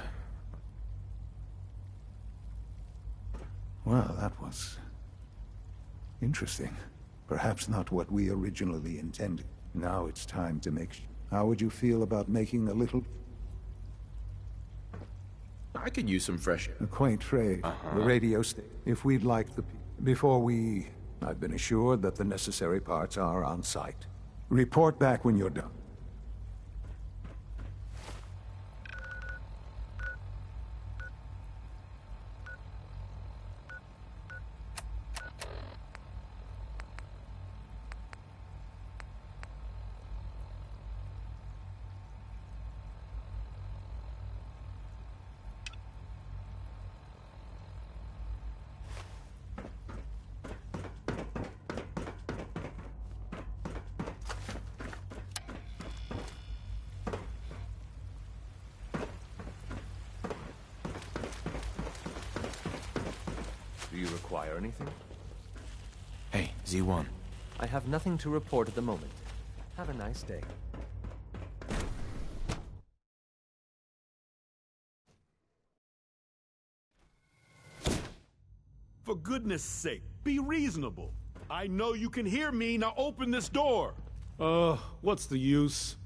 Well, that was... interesting. Perhaps not what we originally intended. Now it's time to make... How would you feel about making a little... I could use some fresh air. A quaint trade. The radio station. If we'd like the... Before we... I've been assured that the necessary parts are on site. Report back when you're done. Do you require anything? Hey, Z1. I have nothing to report at the moment. Have a nice day. For goodness sake, be reasonable. I know you can hear me, now open this door. What's the use?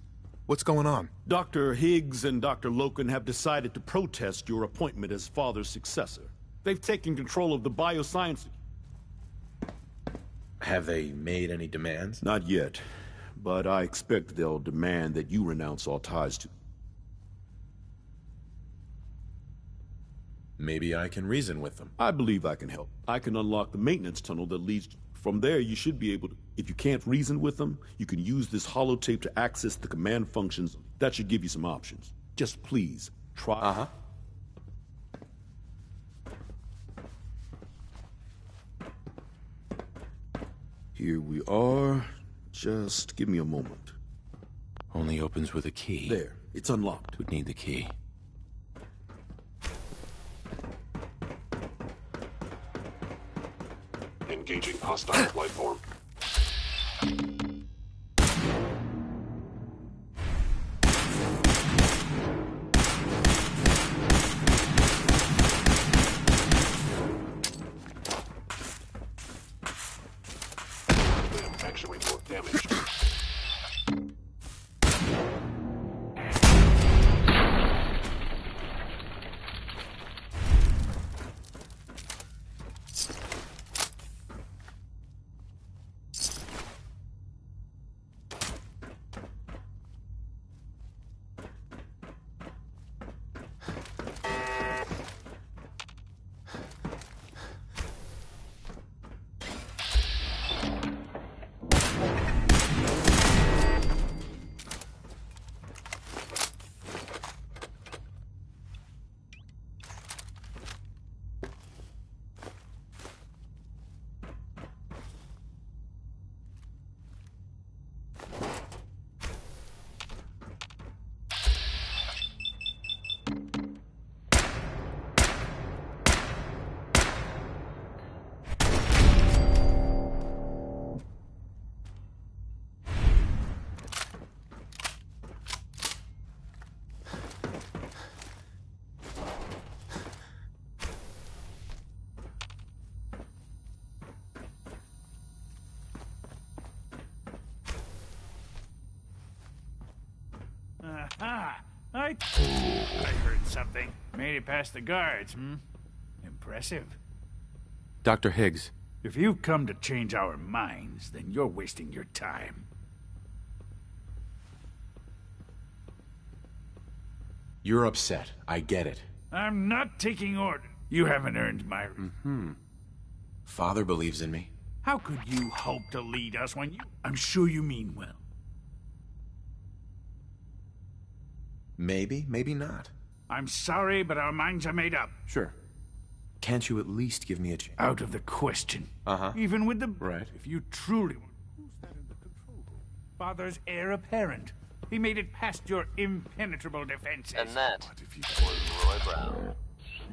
What's going on? Dr. Higgs and Dr. Loken have decided to protest your appointment as father's successor. They've taken control of the bioscience... Have they made any demands? Not yet, but I expect they'll demand that you renounce all ties to... Maybe I can reason with them. I believe I can help. I can unlock the maintenance tunnel that leads... From there, you should be able to... If you can't reason with them, you can use this holotape to access the command functions. That should give you some options. Just please, try... Here we are. Just give me a moment. Only opens with a key. There, it's unlocked. Would need the key. Engaging hostile life form. Action report damaged. Aha! I heard something. Made it past the guards, Impressive. Dr. Higgs. If you've come to change our minds, then you're wasting your time. You're upset. I get it. I'm not taking orders. You haven't earned my... Father believes in me. How could you hope to lead us when you... I'm sure you mean well. Maybe, maybe not. I'm sorry, but our minds are made up. Sure. Can't you at least give me a chance? Out of the question. Uh-huh. Even with the... Right. If you truly want... Who's that in the control room? Father's heir apparent. He made it past your impenetrable defenses. And that was Roy Brown.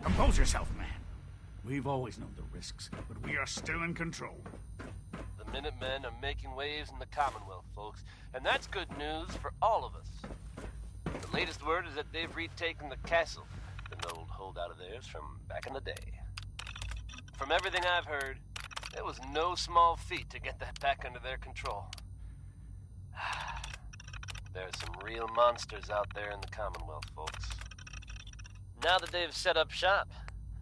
Compose yourself, man. We've always known the risks, but we are still in control. The Minutemen are making waves in the Commonwealth, folks. And that's good news for all of us. The latest word is that they've retaken the castle, an old holdout of theirs from back in the day. From everything I've heard, it was no small feat to get that back under their control. There's some real monsters out there in the Commonwealth, folks. Now that they've set up shop,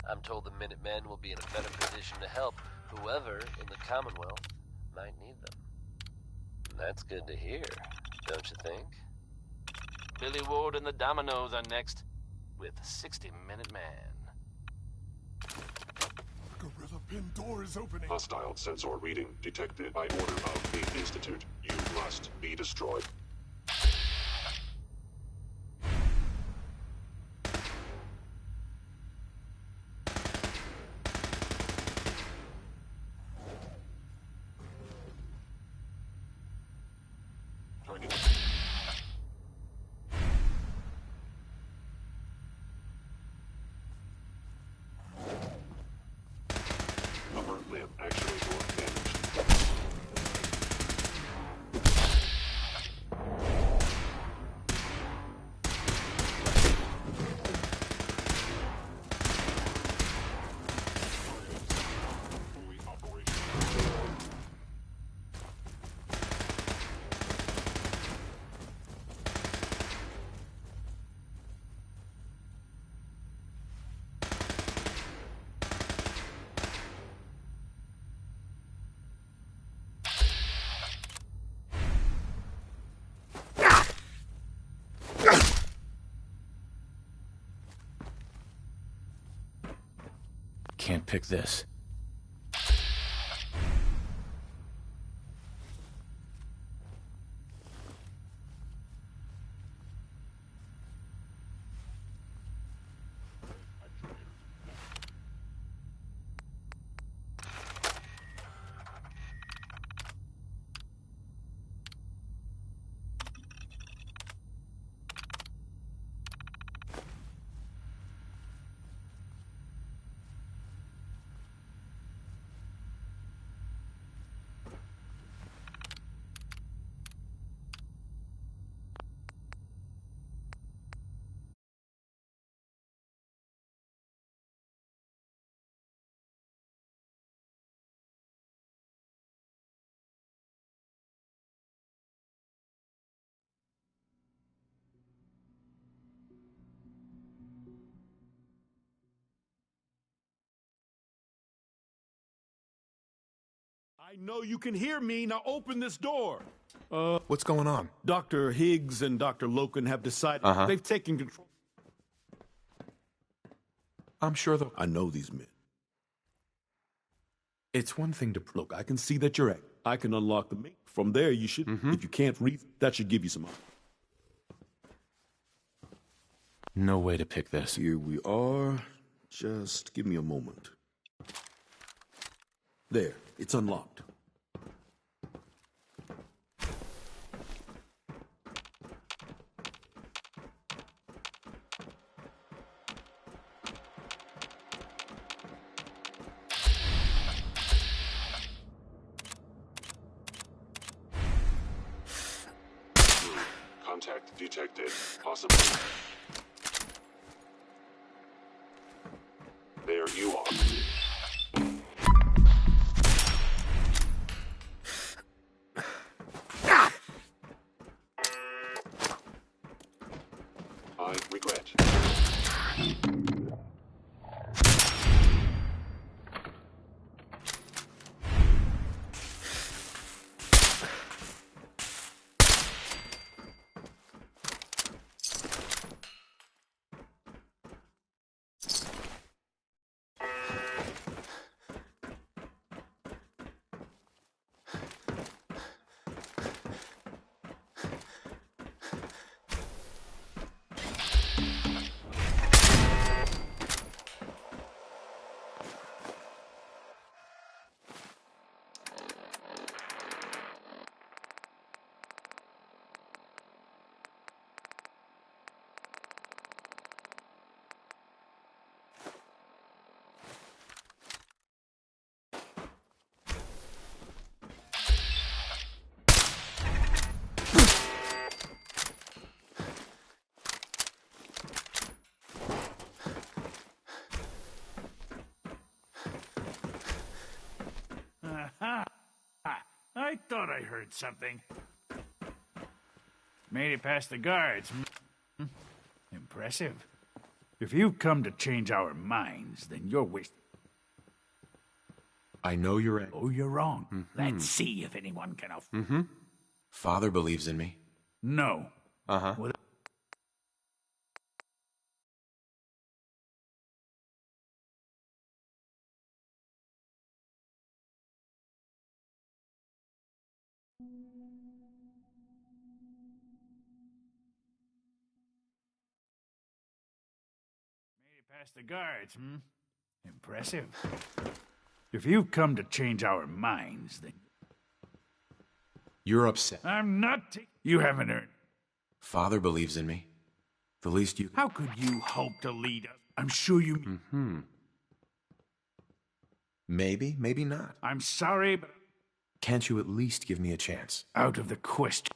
I'm told the Minutemen will be in a better position to help whoever in the Commonwealth might need them. And that's good to hear, don't you think? Billy Ward and the Dominoes are next, with 60 Minute Man. Gorilla pin door is opening. Hostile sensor reading detected by order of the Institute. You must be destroyed. Can't pick this. I know you can hear me. Now open this door. What's going on? Dr. Higgs and Dr. Loken have decided they've taken control. I'm sure they'll... I know these men. It's one thing to... Look, I can see that you're at. I can unlock the mate. From there, you should... If you can't read, that should give you some... No way to pick this. Here we are. Just give me a moment. There, it's unlocked. Contact detected. Possibly. There you are. I regret. I thought I heard something. Made it past the guards. Impressive. If you've come to change our minds, then you're wasting. I know you're... Oh, you're wrong. Let's see if anyone can Father believes in me. No. Uh-huh. Made it past the guards, Impressive. If you've come to change our minds, then... You're upset. I'm not You haven't earned... Father believes in me. The least you... How could you hope to lead us? I'm sure you... Maybe, maybe not. I'm sorry, but... Can't you at least give me a chance? Out of the question.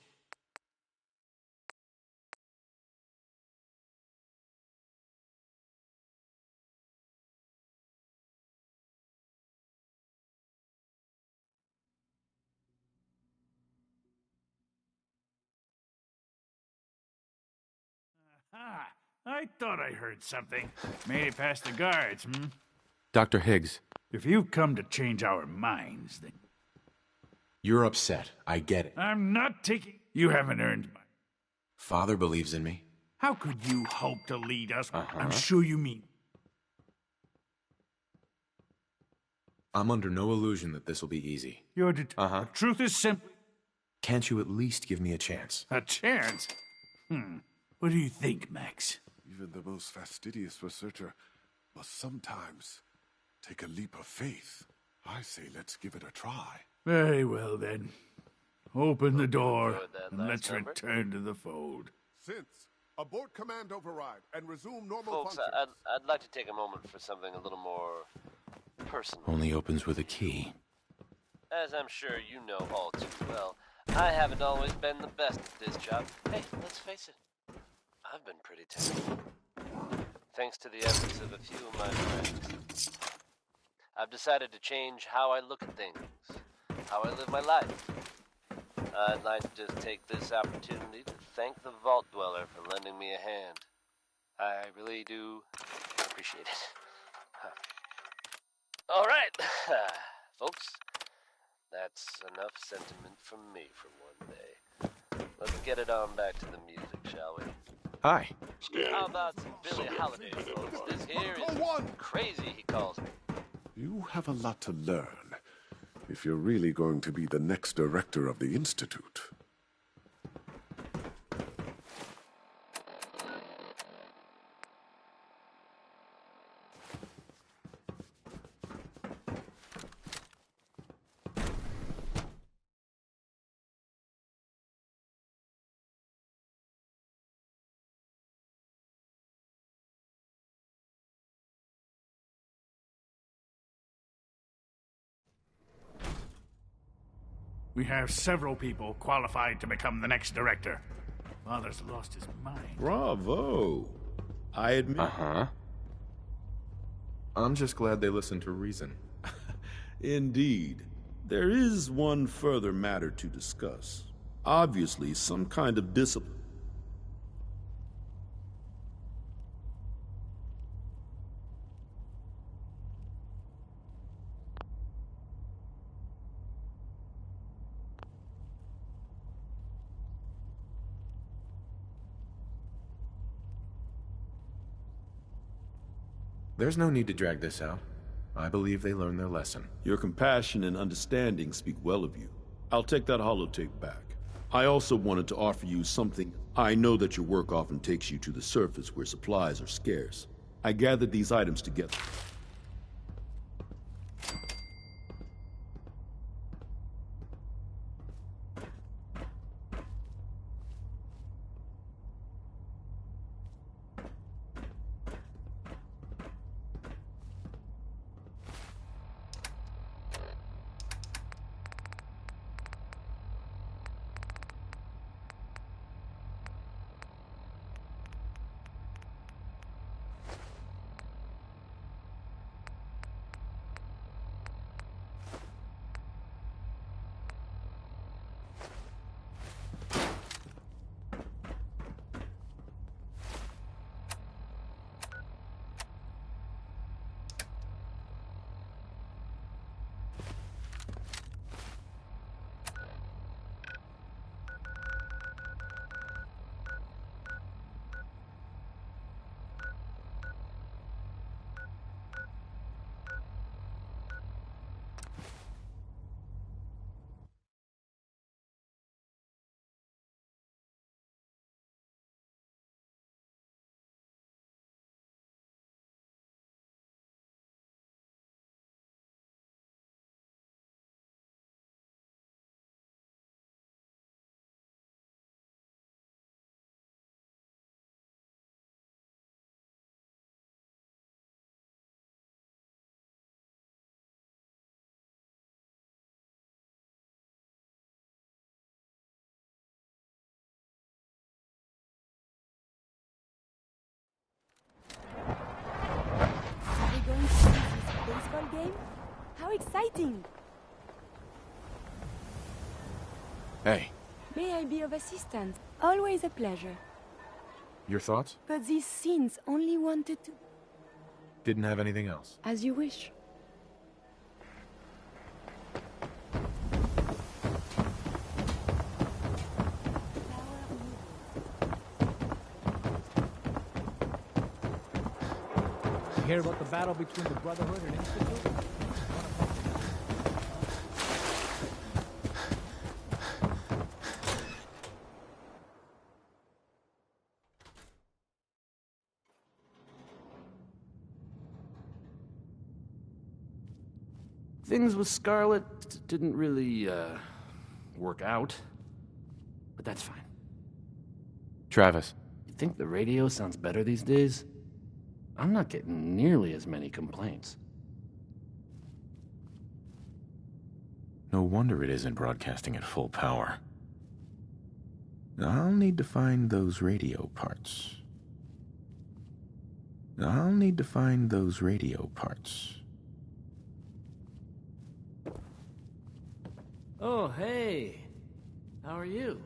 I thought I heard something. Made it past the guards, Dr. Higgs. If you've come to change our minds, then... You're upset. I get it. I'm not taking... You haven't earned my... Father believes in me. How could you hope to lead us? I'm sure you mean... I'm under no illusion that this will be easy. You're The truth is simply... Can't you at least give me a chance? A chance? What do you think, Max? Even the most fastidious researcher must sometimes take a leap of faith. I say let's give it a try. Very well, then. Open the door, and let's return to the fold. Since, abort command override and resume normal Folks, functions. I'd like to take a moment for something a little more personal. Only opens with a key. As I'm sure you know all too well, I haven't always been the best at this job. Hey, let's face it, I've been pretty terrible. Thanks to the efforts of a few of my friends. I've decided to change how I look at things, how I live my life. I'd like to just take this opportunity to thank the Vault Dweller for lending me a hand. I really do appreciate it. All right, folks. That's enough sentiment from me for one day. Let's get it on back to the music, shall we? Hi. How about some Billie Holiday, folks? This here is crazy, he calls me. You have a lot to learn if you're really going to be the next director of the Institute. We have several people qualified to become the next director. Father's lost his mind. Bravo. I admit... I'm just glad they listened to reason. Indeed. There is one further matter to discuss. Obviously, some kind of discipline. There's no need to drag this out. I believe they learned their lesson. Your compassion and understanding speak well of you. I'll take that holotape back. I also wanted to offer you something. I know that your work often takes you to the surface where supplies are scarce. I gathered these items together. Are we going to see this baseball game? How exciting! Hey, May I be of assistance? Always a pleasure. your thoughts? But these scenes only wanted to... Didn't have anything else. As you wish. You hear about the battle between the Brotherhood and Institute? Things with Scarlet didn't really, work out. But that's fine. Travis. You think the radio sounds better these days? I'm not getting nearly as many complaints. No wonder it isn't broadcasting at full power. I'll need to find those radio parts. Oh, hey. How are you?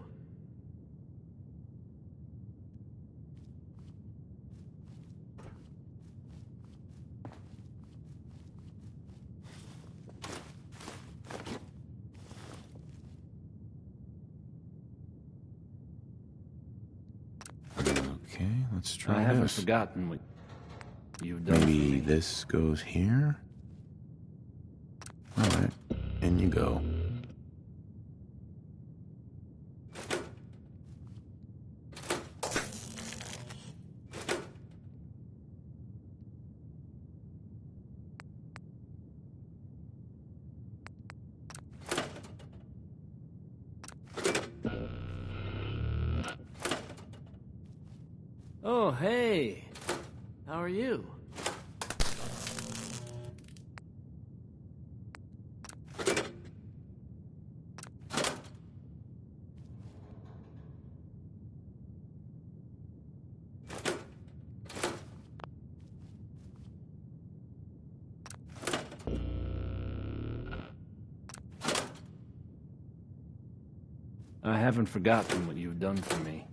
Okay, let's try I haven't this. forgotten what you've done. Maybe this goes here? Alright, in you go. Oh, hey. How are you? I haven't forgotten what you've done for me.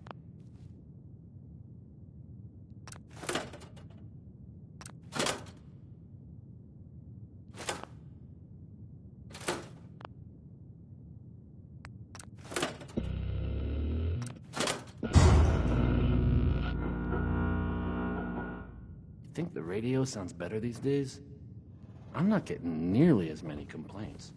think the radio sounds better these days? I'm not getting nearly as many complaints.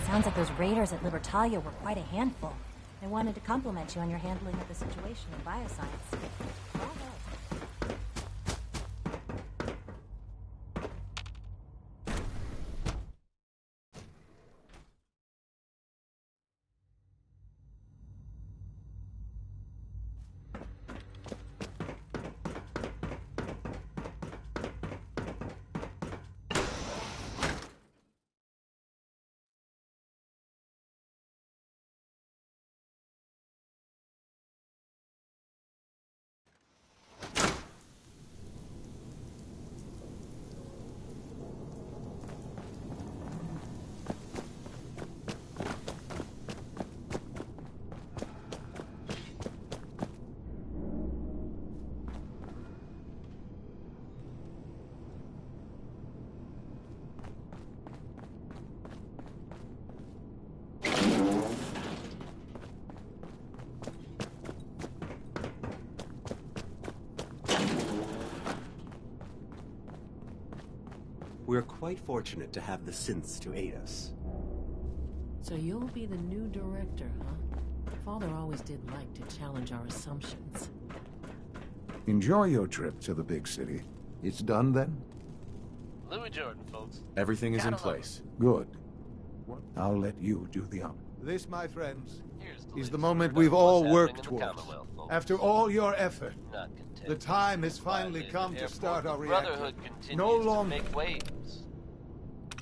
Sounds like those raiders at Libertalia were quite a handful. I wanted to compliment you on your handling of the situation in bioscience. Bravo. We're quite fortunate to have the synths to aid us. So you'll be the new director, huh? Father always did like to challenge our assumptions. Enjoy your trip to the big city. It's done then? Louis Jordan, folks. Everything is in place. Good. I'll let you do the honor. This, my friends, is the moment we've all worked towards. After all your effort, the time has finally come to start our reactor. Brotherhood continues No to longer make waves.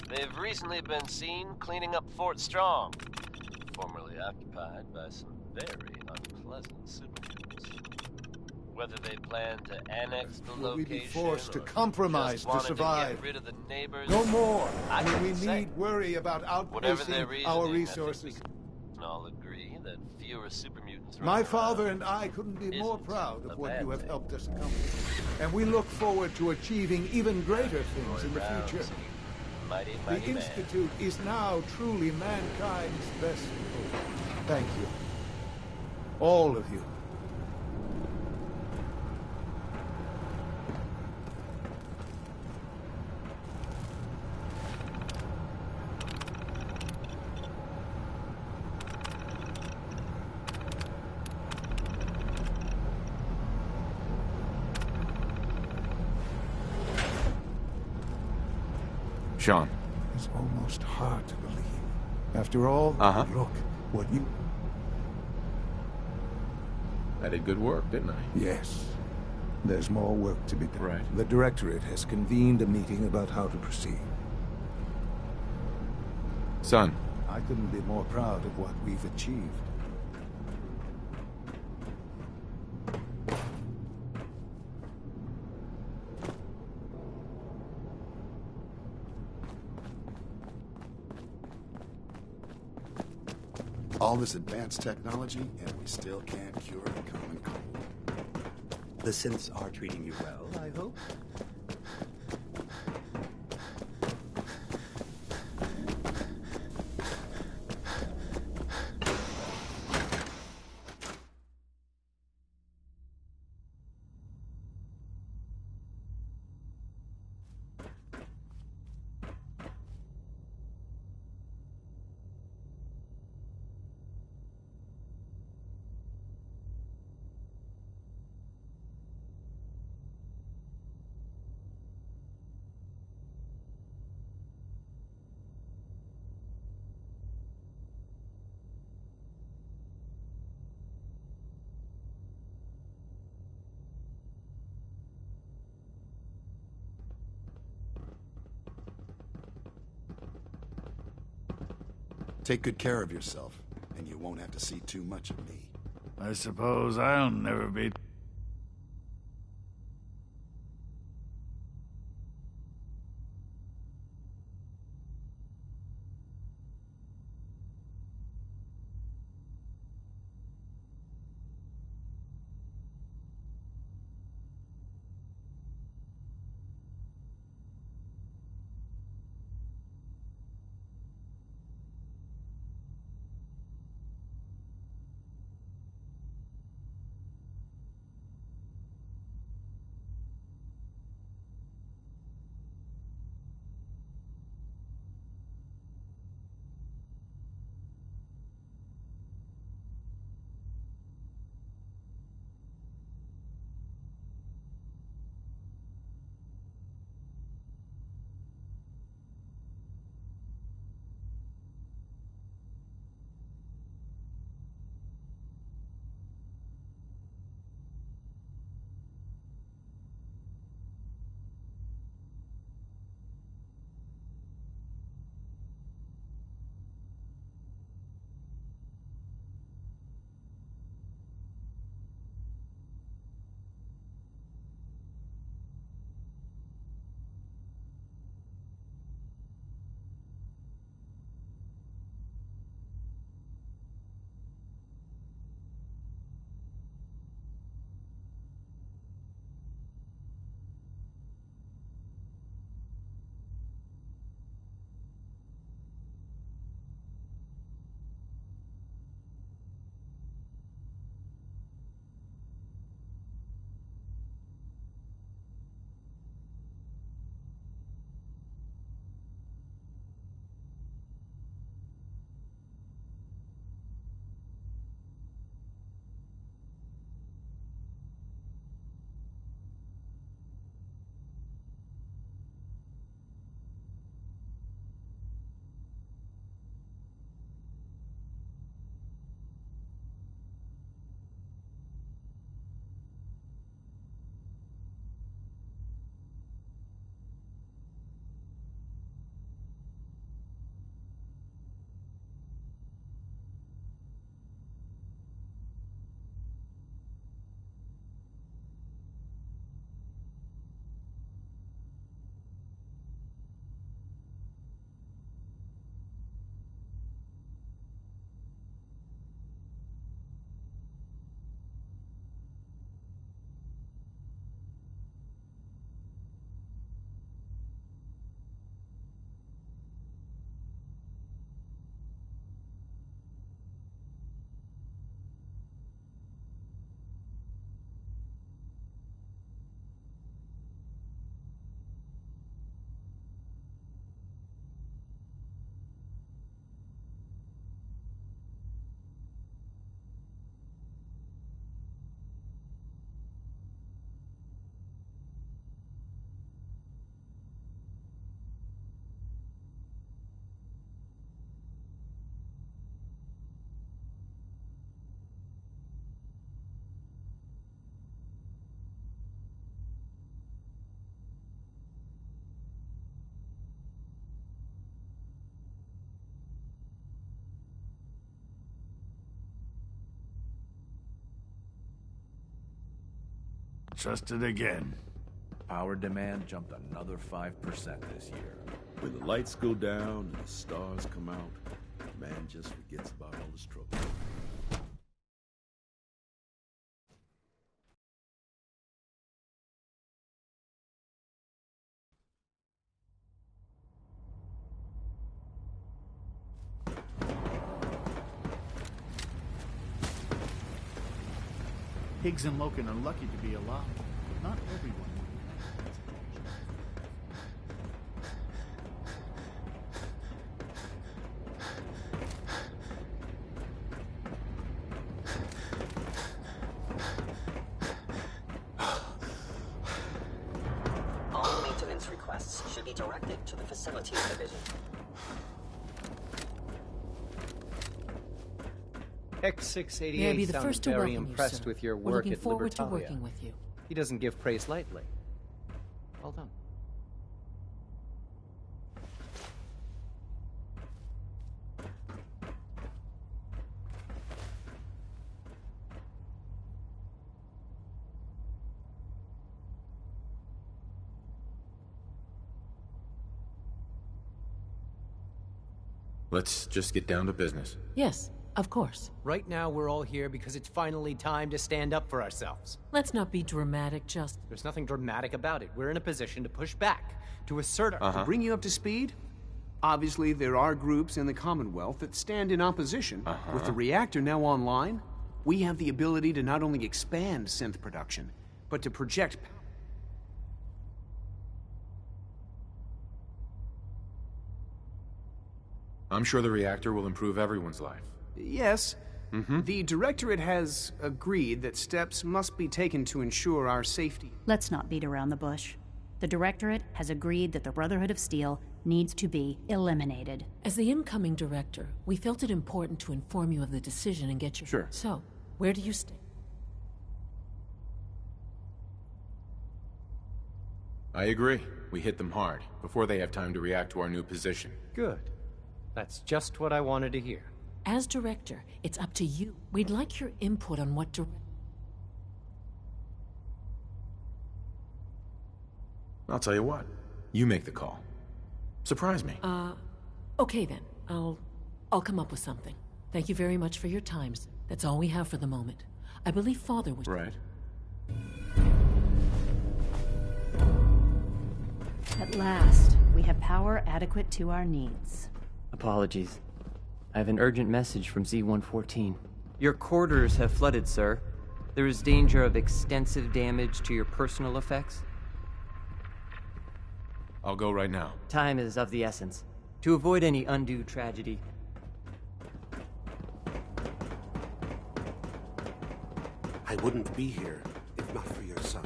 They've recently been seen cleaning up Fort Strong, formerly occupied by some very unpleasant supermutants. Whether they plan to annex the Will we location be forced to or compromise just to wanted survive? To get rid of the neighbors, No more. I Will we can't say. need worry about Whatever their outpacing our reasoning, resources. I think we can all agree that fewer supermutants My running father around and I couldn't be more proud of a what bad you have thing. helped us accomplish. And we look forward to achieving even greater things in the future. Mighty, The mighty man. Institute is now truly mankind's best hope. Thank you. All of you. Sean. It's almost hard to believe. After all, look, what you... I did good work, didn't I? Yes. There's more work to be done. Right. The Directorate has convened a meeting about how to proceed. Son. I couldn't be more proud of what we've achieved. All this advanced technology, and we still can't cure the common cold. The synths are treating you well, I hope? Take good care of yourself, and you won't have to see too much of me. I suppose I'll never be... Trusted again. Power demand jumped another 5% this year. When the lights go down and the stars come out, man just forgets about all his trouble. Higgs and Loken are lucky to be alive, but not everyone. All maintenance requests should be directed to the Facilities Division. X688 May I be the sounded first to very welcome you, impressed sir. with your We're work looking at forward to Libertalia. working with you. He doesn't give praise lightly. Well done. Let's just get down to business. Yes, of course. Right now, we're all here because it's finally time to stand up for ourselves. Let's not be dramatic, just... There's nothing dramatic about it. We're in a position to push back, to assert our... To bring you up to speed, obviously there are groups in the Commonwealth that stand in opposition. With the reactor now online, we have the ability to not only expand synth production, but to project... I'm sure the reactor will improve everyone's life. Yes. The Directorate has agreed that steps must be taken to ensure our safety. Let's not beat around the bush. The Directorate has agreed that the Brotherhood of Steel needs to be eliminated. As the incoming director, we felt it important to inform you of the decision and get your... Sure. So, where do you stand? I agree. We hit them hard, before they have time to react to our new position. Good. That's just what I wanted to hear. As director, it's up to you. We'd like your input on what to... I'll tell you what. You make the call. Surprise me. Okay then. I'll come up with something. Thank you very much for your time. That's all we have for the moment. I believe Father was... Right. At last, we have power adequate to our needs. Apologies. I have an urgent message from Z-114. Your quarters have flooded, sir. There is danger of extensive damage to your personal effects. I'll go right now. Time is of the essence. To avoid any undue tragedy. I wouldn't be here if not for your son.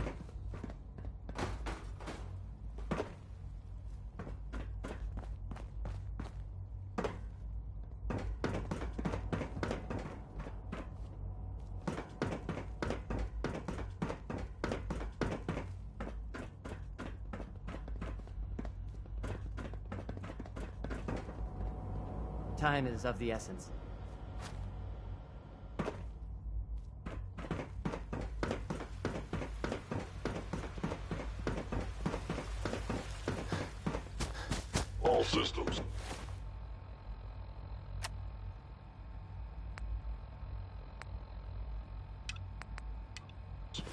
Time is of the essence. All systems.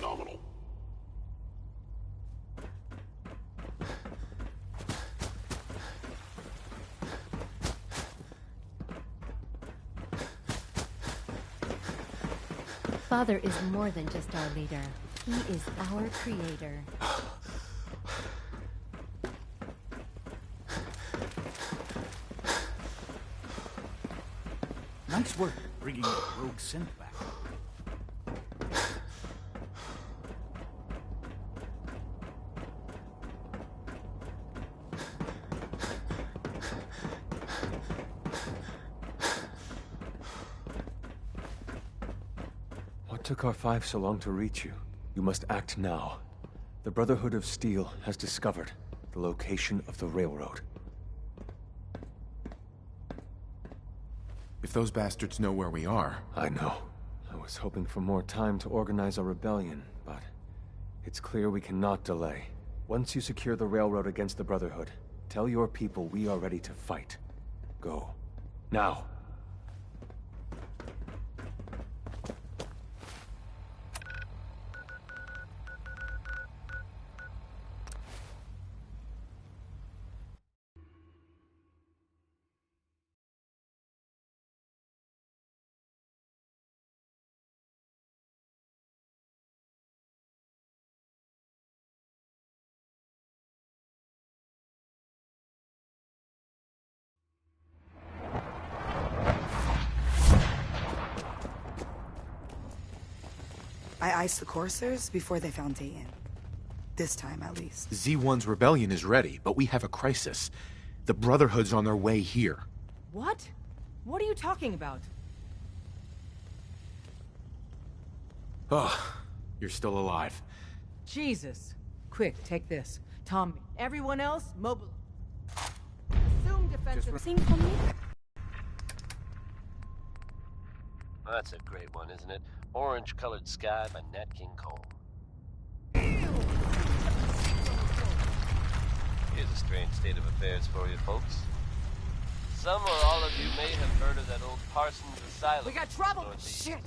Nominal. Father is more than just our leader. He is our creator. Nice work bringing the rogue synth back. What took R5 so long to reach you? You must act now. The Brotherhood of Steel has discovered the location of the railroad. If those bastards know where we are... I know. I was hoping for more time to organize a rebellion, but it's clear we cannot delay. Once you secure the railroad against the Brotherhood, tell your people we are ready to fight. Go. Now. I iced the coursers before they found Dayton. This time, at least. Z1's rebellion is ready, but we have a crisis. The Brotherhood's on their way here. What? What are you talking about? Oh, you're still alive. Jesus. Quick, take this. Tom, everyone else, mobile. Assume defensive. Sing for me? That's a great one, isn't it? Orange-colored sky by Nat King Cole. Here's a strange state of affairs for you folks. Some or all of you may have heard of that old Parsons Asylum. We got trouble! Northeast. Shit!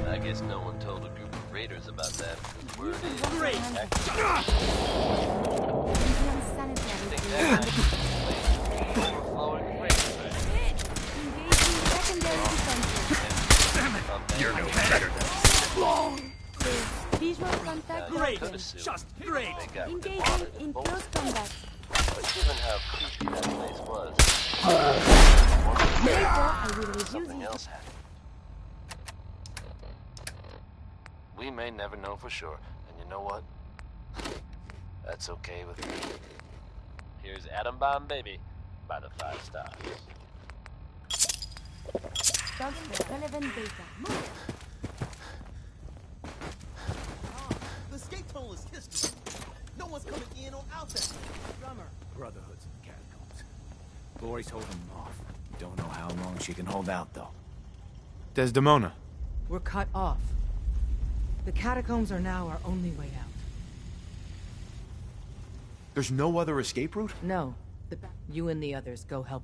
I guess no one told a group of raiders about that because word is Great. overflowing raiders. You're no better than visual contact. Great. Just great. Engaging in close combat. But given how creepy that place was, Later, I will review something this. else happened. We may never know for sure, and you know what? That's okay with me. Here's Atom Bomb Baby by the 5 Stars. Doctor, relevant data. Move. The escape tunnel is history. No one's coming in or out that way. Drummer. Brotherhood's in the catacombs. Lori's holding them off. Don't know how long she can hold out, though. Desdemona. We're cut off. The catacombs are now our only way out. There's no other escape route? No. You and the others go help.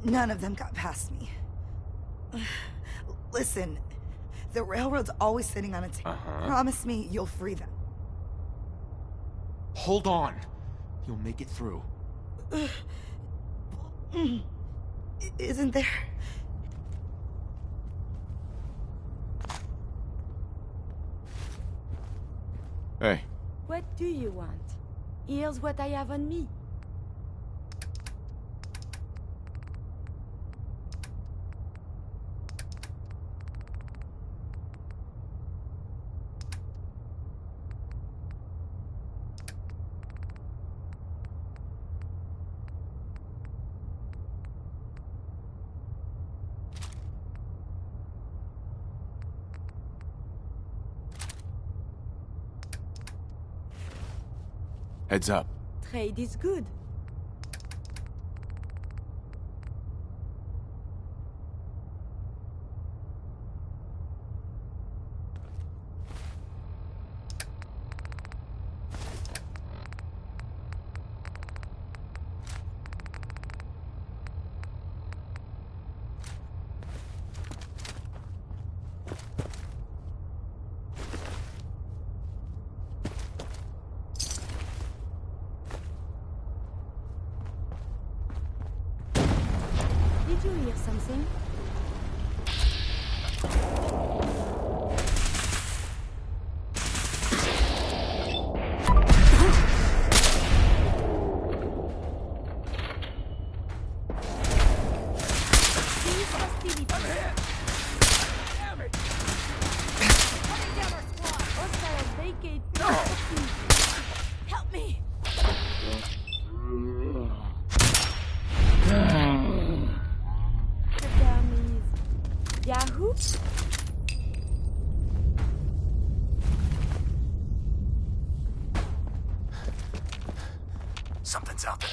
None of them got past me. Listen, the railroad's always sitting on a table. Promise me you'll free them. Hold on. You'll make it through. Isn't there? Hey. What do you want? Here's what I have on me. Heads up. Trade is good. Did you hear something? These hostilities. Damn it! Coming down our squad. Hostiles vacate. Help me! Yahoo? Something's out there.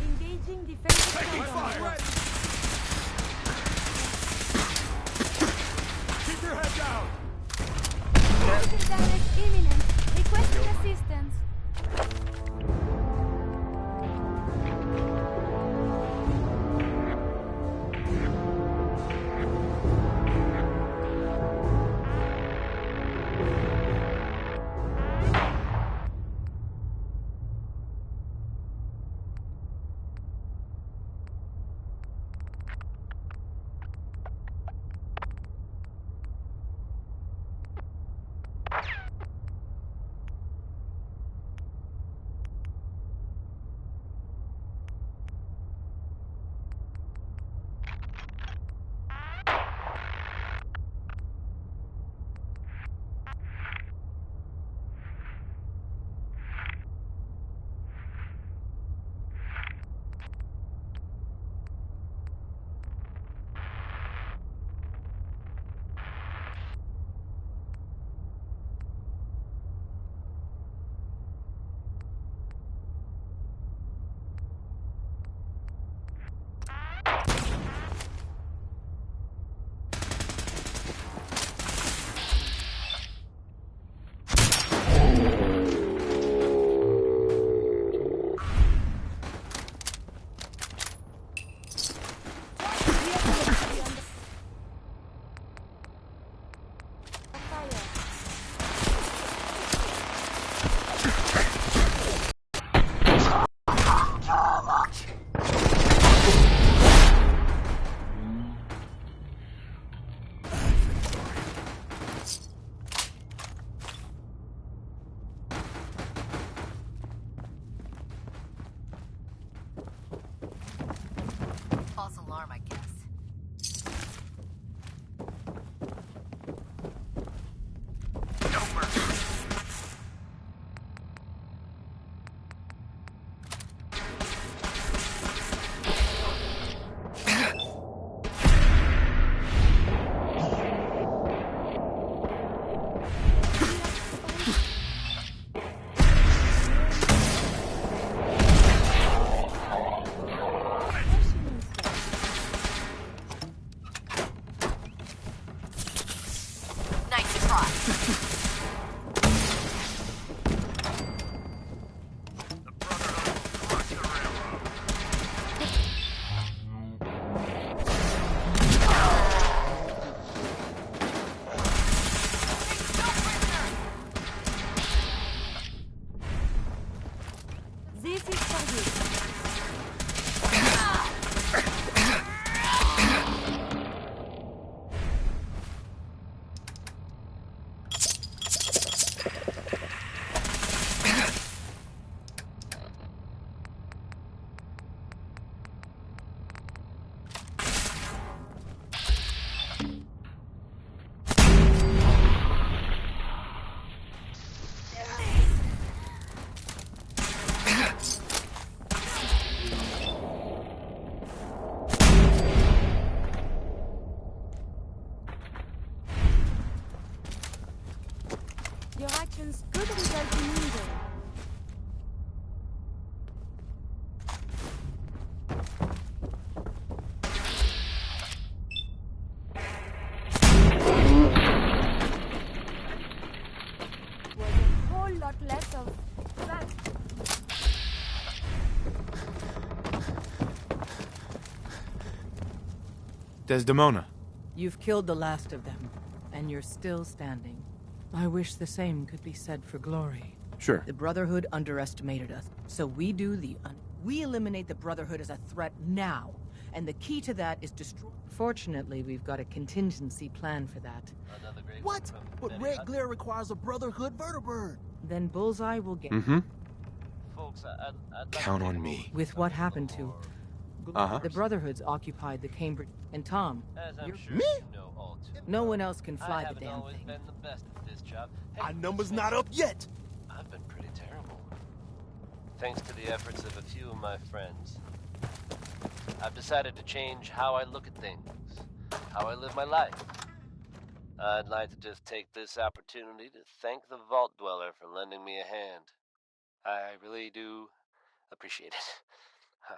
Engaging defensive fire. Keep your head down! Explosion damage imminent. Requesting assistance. This is for you. Your actions could result in injury. Was a whole lot less of that. Desdemona. You've killed the last of them, and you're still standing. I wish the same could be said for Glory. Sure. The Brotherhood underestimated us, so we do we eliminate the Brotherhood as a threat now, and the key to that is destroy. Fortunately, we've got a contingency plan for that. What? But red glare requires a Brotherhood vertibird. Then Bullseye will get. Folks, Count on me. With what happened to the Brotherhood's occupied the Cambridge and Tom. As I'm sure Me? you know all too No well, one else can fly I the haven't damn always thing. been the best at this job. Our number's not up yet. I've been pretty terrible. Thanks to the efforts of a few of my friends, I've decided to change how I look at things, how I live my life. I'd like to just take this opportunity to thank the Vault Dweller for lending me a hand. I really do appreciate it. Huh.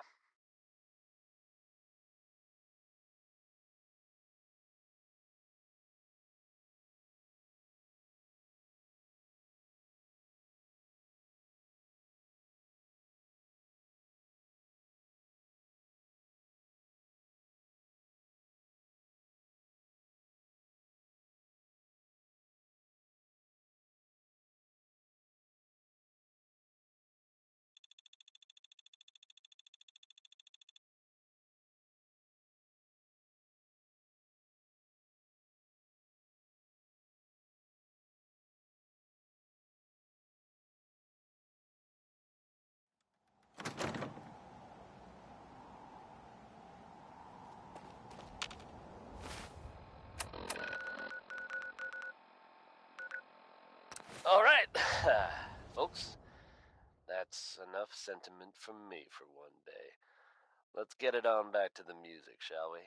All right, folks, that's enough sentiment from me for one day. Let's get it on back to the music, shall we?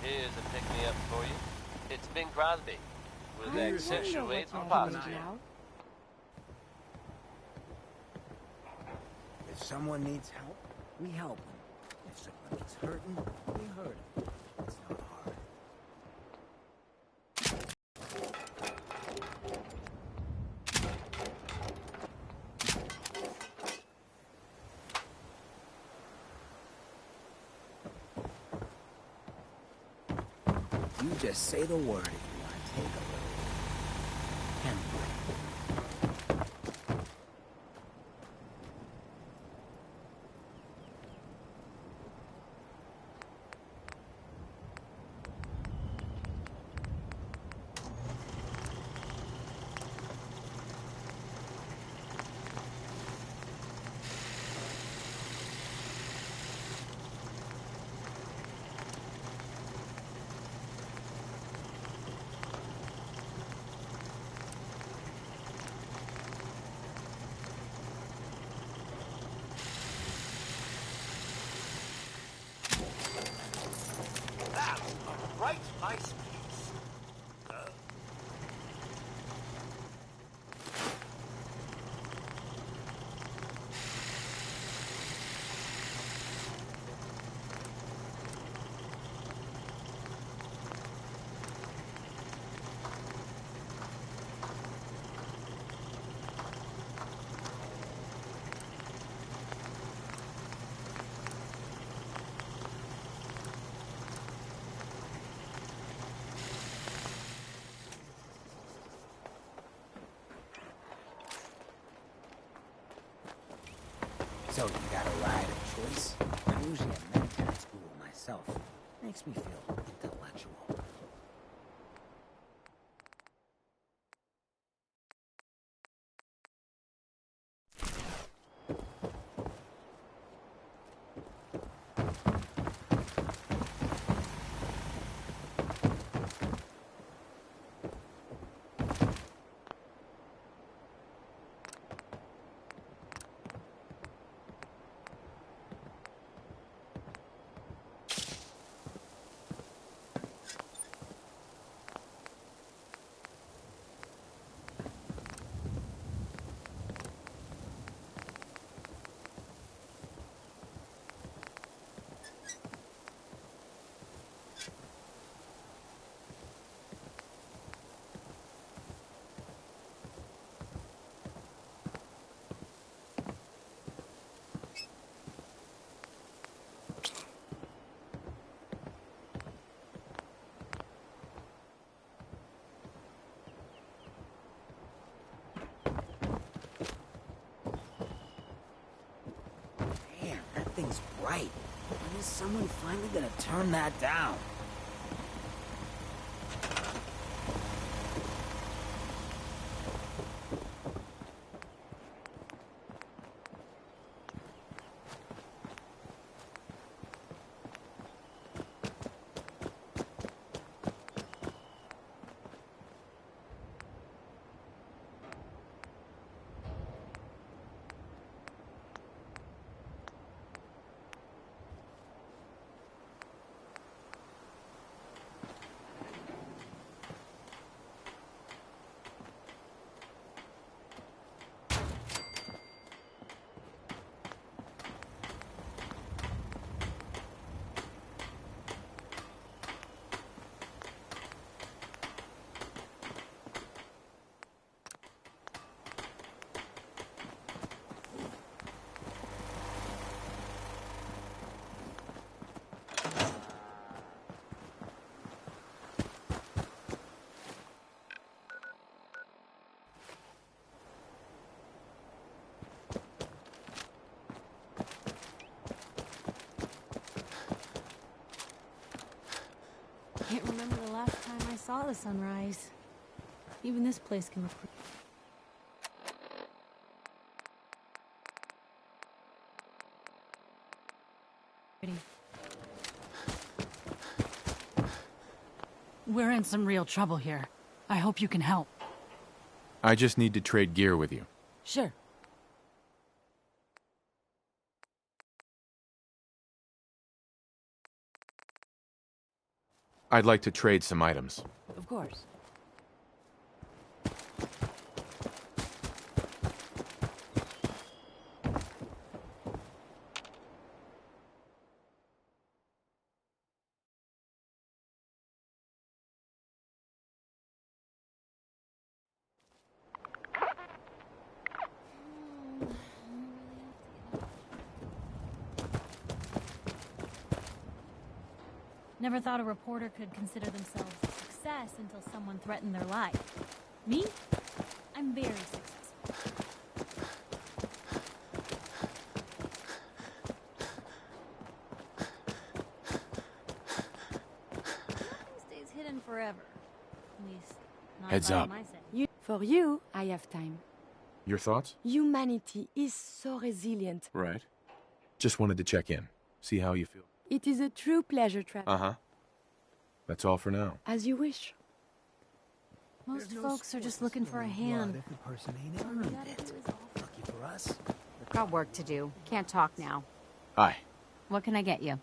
Here's a pick-me-up for you. It's Bing Crosby with Accentuate Posture. If someone needs help, We help him. If someone gets hurting, we hurt him. It's not hard. You just say the word if you want to take a little. Right, ice piece. So you got a ride of choice? I'm usually at mentor school myself. Makes me feel intellectual. That thing's bright. When is someone finally gonna turn that down? Can't remember the last time I saw the sunrise. Even this place can look pretty. We're in some real trouble here. I hope you can help. I just need to trade gear with you. Sure. I'd like to trade some items. Of course. Never thought a reporter could consider themselves a success until someone threatened their life. Me? I'm very successful. Nothing stays hidden forever. At least, not Heads by up. my say. For you, I have time. Your thoughts? Humanity is so resilient. Right. Just wanted to check in. See how you feel. It is a true pleasure, Trevor. Uh-huh. That's all for now. As you wish. Most folks are just looking for a hand. If the person ain't earned it. Lucky for us. Got work to do. Can't talk now. Hi. What can I get you?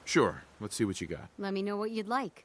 Sure. Let's see what you got. Let me know what you'd like.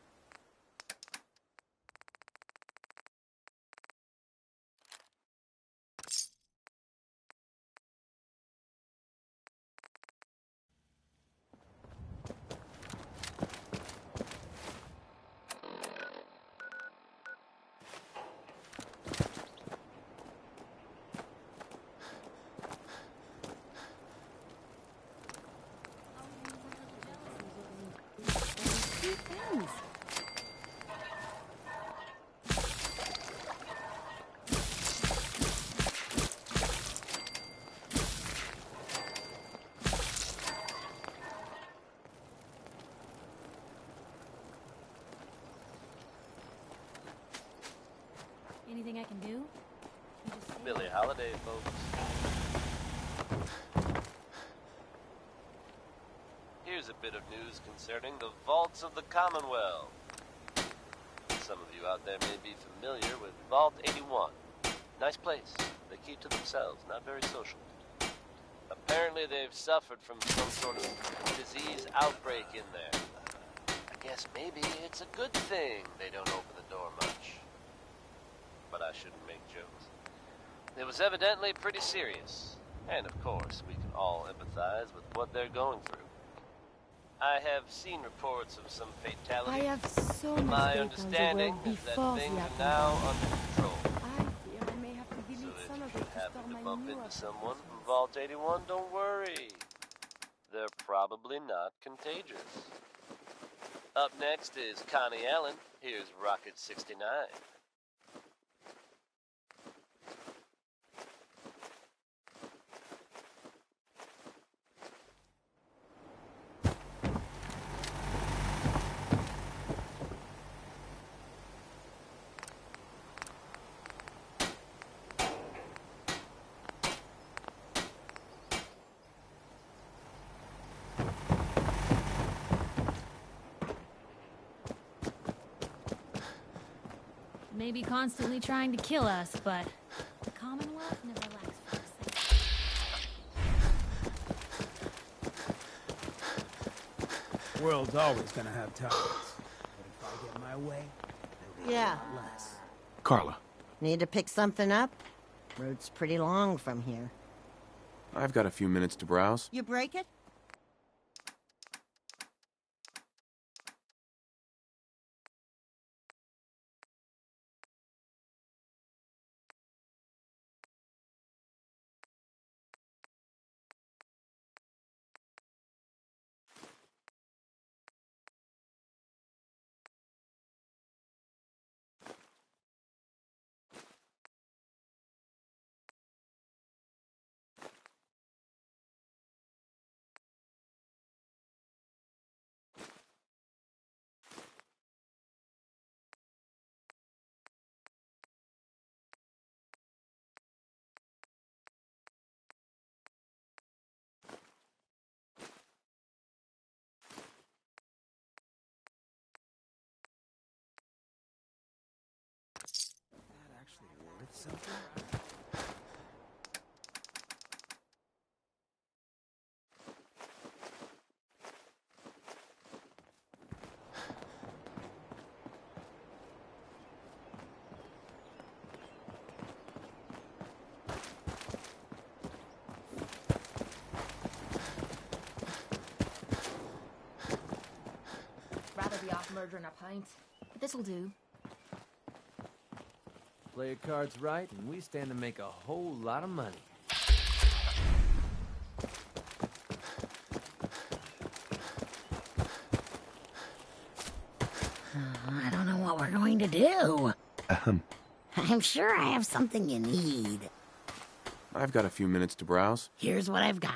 Anything I can do? Billie Holiday, folks. Here's a bit of news concerning the vaults of the Commonwealth. Some of you out there may be familiar with Vault 81. Nice place. They keep to themselves, not very social. Apparently they've suffered from some sort of disease outbreak in there. I guess maybe it's a good thing they don't open the door much. But I shouldn't make jokes. It was evidently pretty serious. And of course, we can all empathize with what they're going through. I have seen reports of some fatalities. I have so much My data understanding on the world is that before things the are now apocalypse. under control. I fear I may have to delete So some if of you it to happen store to my bump new into applications. someone from Vault 81, don't worry. They're probably not contagious. Up next is Connie Allen. Here's Rocket 69. Maybe constantly trying to kill us, but the Commonwealth never lacks foresight. World's always gonna have targets. But if I get my way, there'll be a lot less. Carla, Need to pick something up? Route's pretty long from here. I've got a few minutes to browse. You break it? That actually worth something? Rather be off murdering a pint. But this'll do. Play your cards right, and we stand to make a whole lot of money. going to do? Ahem. I'm sure I have something you need. I've got a few minutes to browse. Here's what I've got.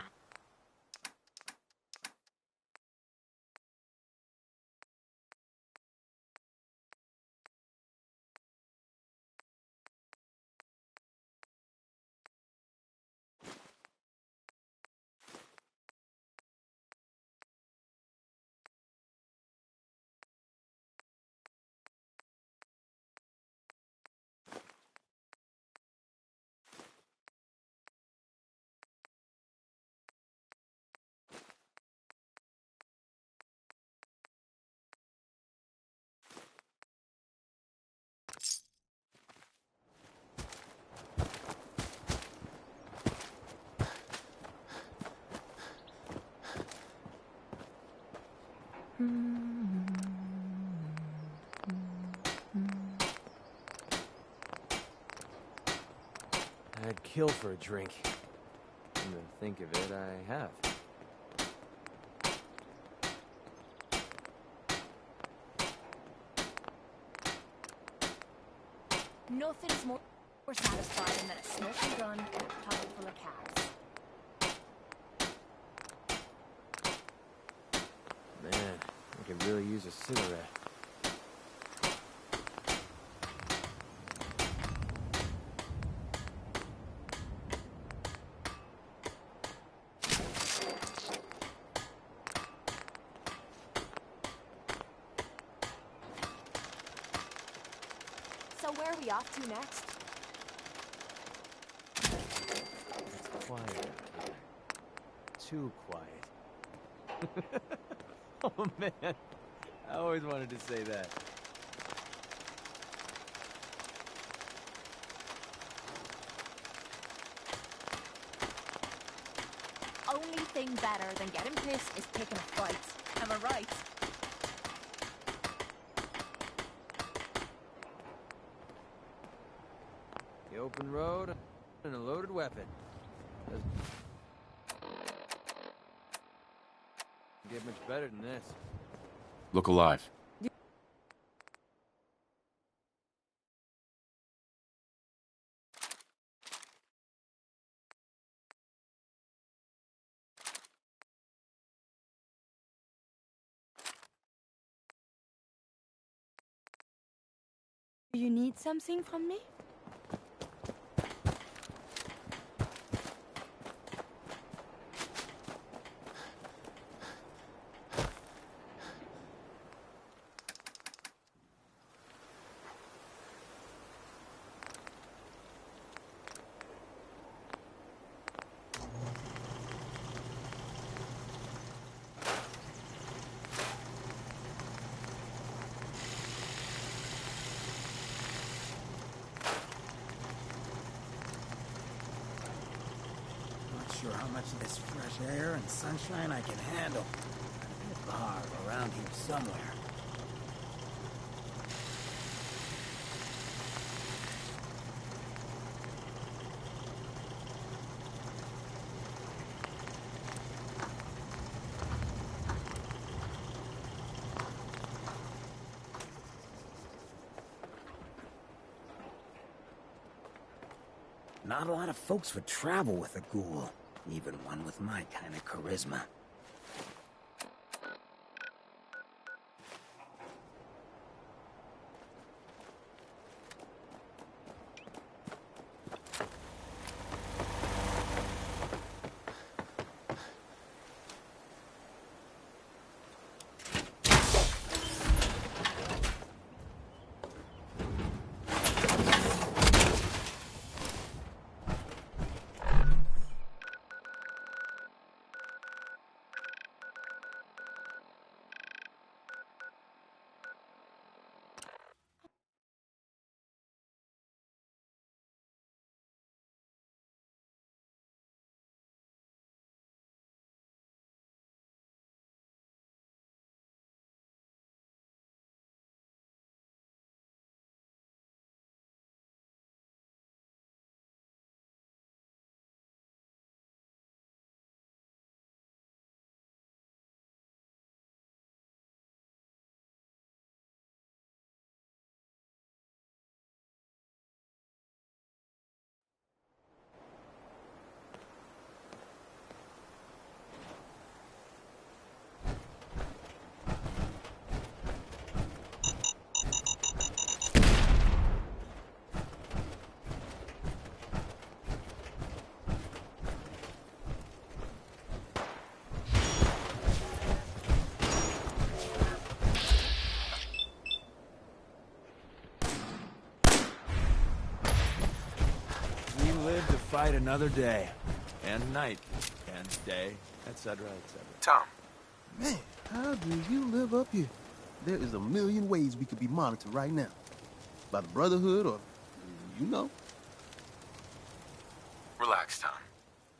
I'd kill for a drink. Come to think of it, I have. Nothing's more satisfying than a smoking gun and a pocket full of cats. Man, I could really use a cigarette. So where are we off to next? It's quiet out here. Too quiet. Oh man, I always wanted to say that. Only thing better than getting pissed is picking a fight. Am I right? The open road and a loaded weapon. Doesn't get much better than this. Look alive. Do you need something from me? Not sure how much of this fresh air and sunshine I can handle. There's a bar around here somewhere. Not a lot of folks would travel with a ghoul, even one with my kind of charisma. fight another day. And night. And day, etc., etc. Tom. Man, how do you live up here? There is a million ways we could be monitored right now. By the Brotherhood or, you know. Relax, Tom.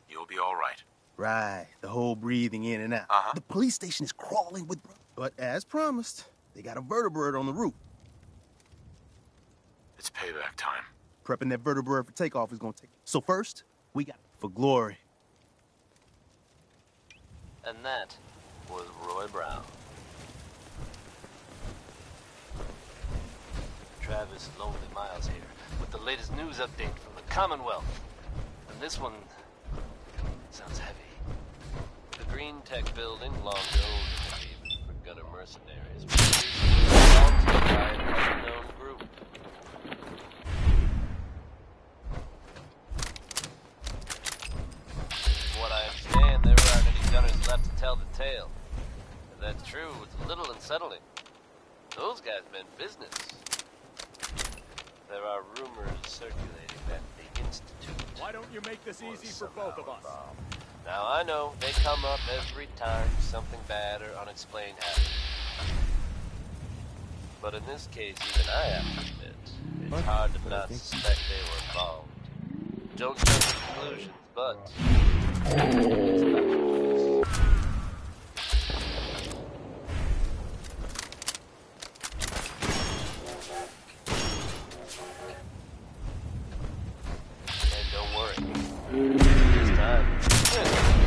You'll be all right. Right, the whole breathing in and out. The police station is crawling with... But as promised, they got a vertebrate on the roof. It's payback time. Prepping that vertebrate for takeoff is gonna take... So first, we got... For glory. And that was Roy Brown. Travis Lonely Miles here with the latest news update from the Commonwealth. And this one sounds heavy. The Green Tech building, long known as a haven for gunner mercenaries, was recently assaulted by an unknown group. From what I understand, there aren't any gunners left to tell the tale. If that's true, it's a little unsettling. Those guys meant business. There are rumors circulating that the Institute... Why don't you make this easy for both of us? Now, I know they come up every time something bad or unexplained happens. But in this case, even I have to admit, it's hard to not suspect they were involved. Don't jump to conclusions, but... it's not obvious. And don't worry. This time,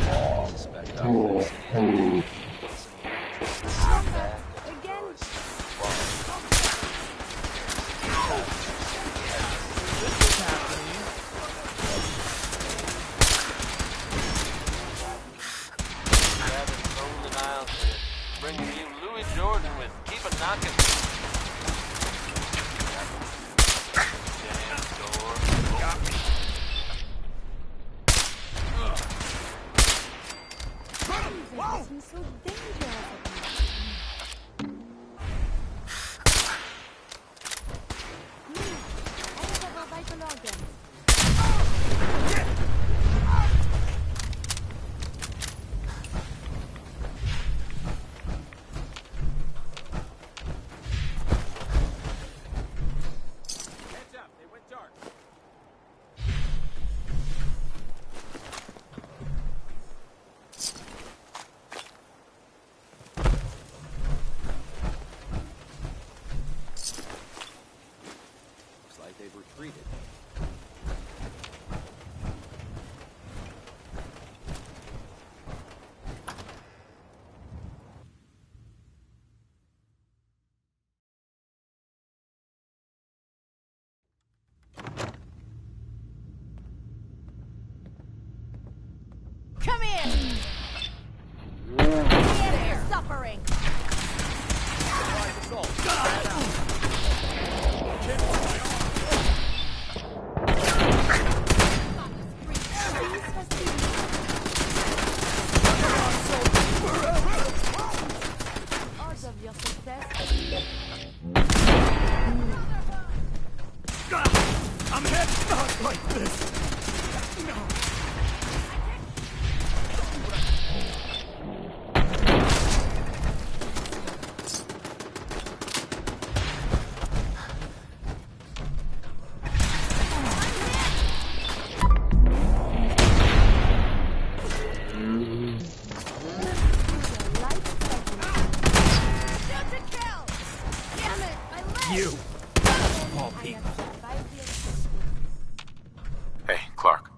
I suspect our city bringing you Louis Jordan with Keep a Knockin'. Damn door. Got me. Whoa! This is so dangerous. I have a vital organ. Come in! Get here! Suffering! Odds of your success. I'm headed not like this! No! You! Of all people. Hey, Clark.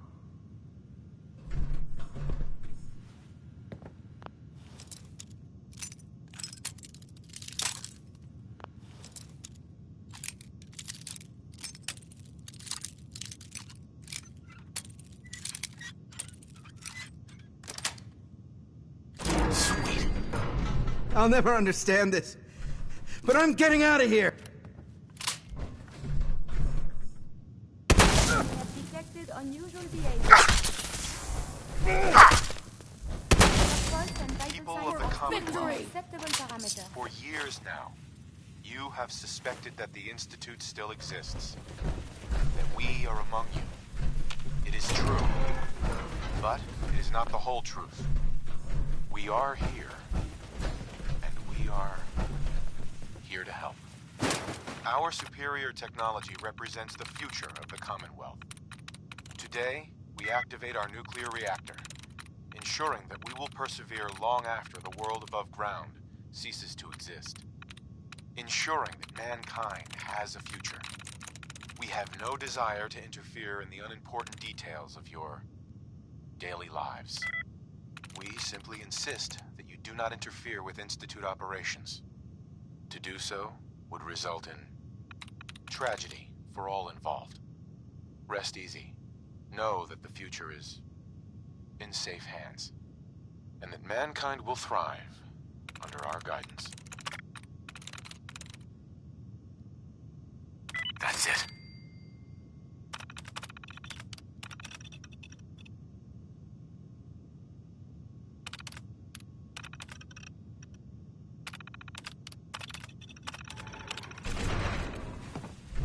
Sweet. I'll never understand this. But I'm getting out of here! Detected unusual behavior. People of the Commonwealth, Acceptable parameter. for years now, you have suspected that the Institute still exists. That we are among you. It is true. But it is not the whole truth. We are here. And we are here to help. Our superior technology represents the future of the Commonwealth. Today, we activate our nuclear reactor, ensuring that we will persevere long after the world above ground ceases to exist. Ensuring that mankind has a future. We have no desire to interfere in the unimportant details of your daily lives. We simply insist that you do not interfere with Institute operations. To do so would result in tragedy for all involved. Rest easy. Know that the future is in safe hands, and that mankind will thrive under our guidance. That's it.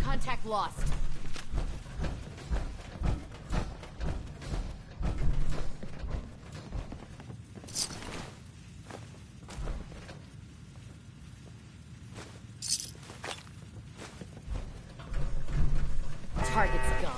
Contact lost. Target's gone.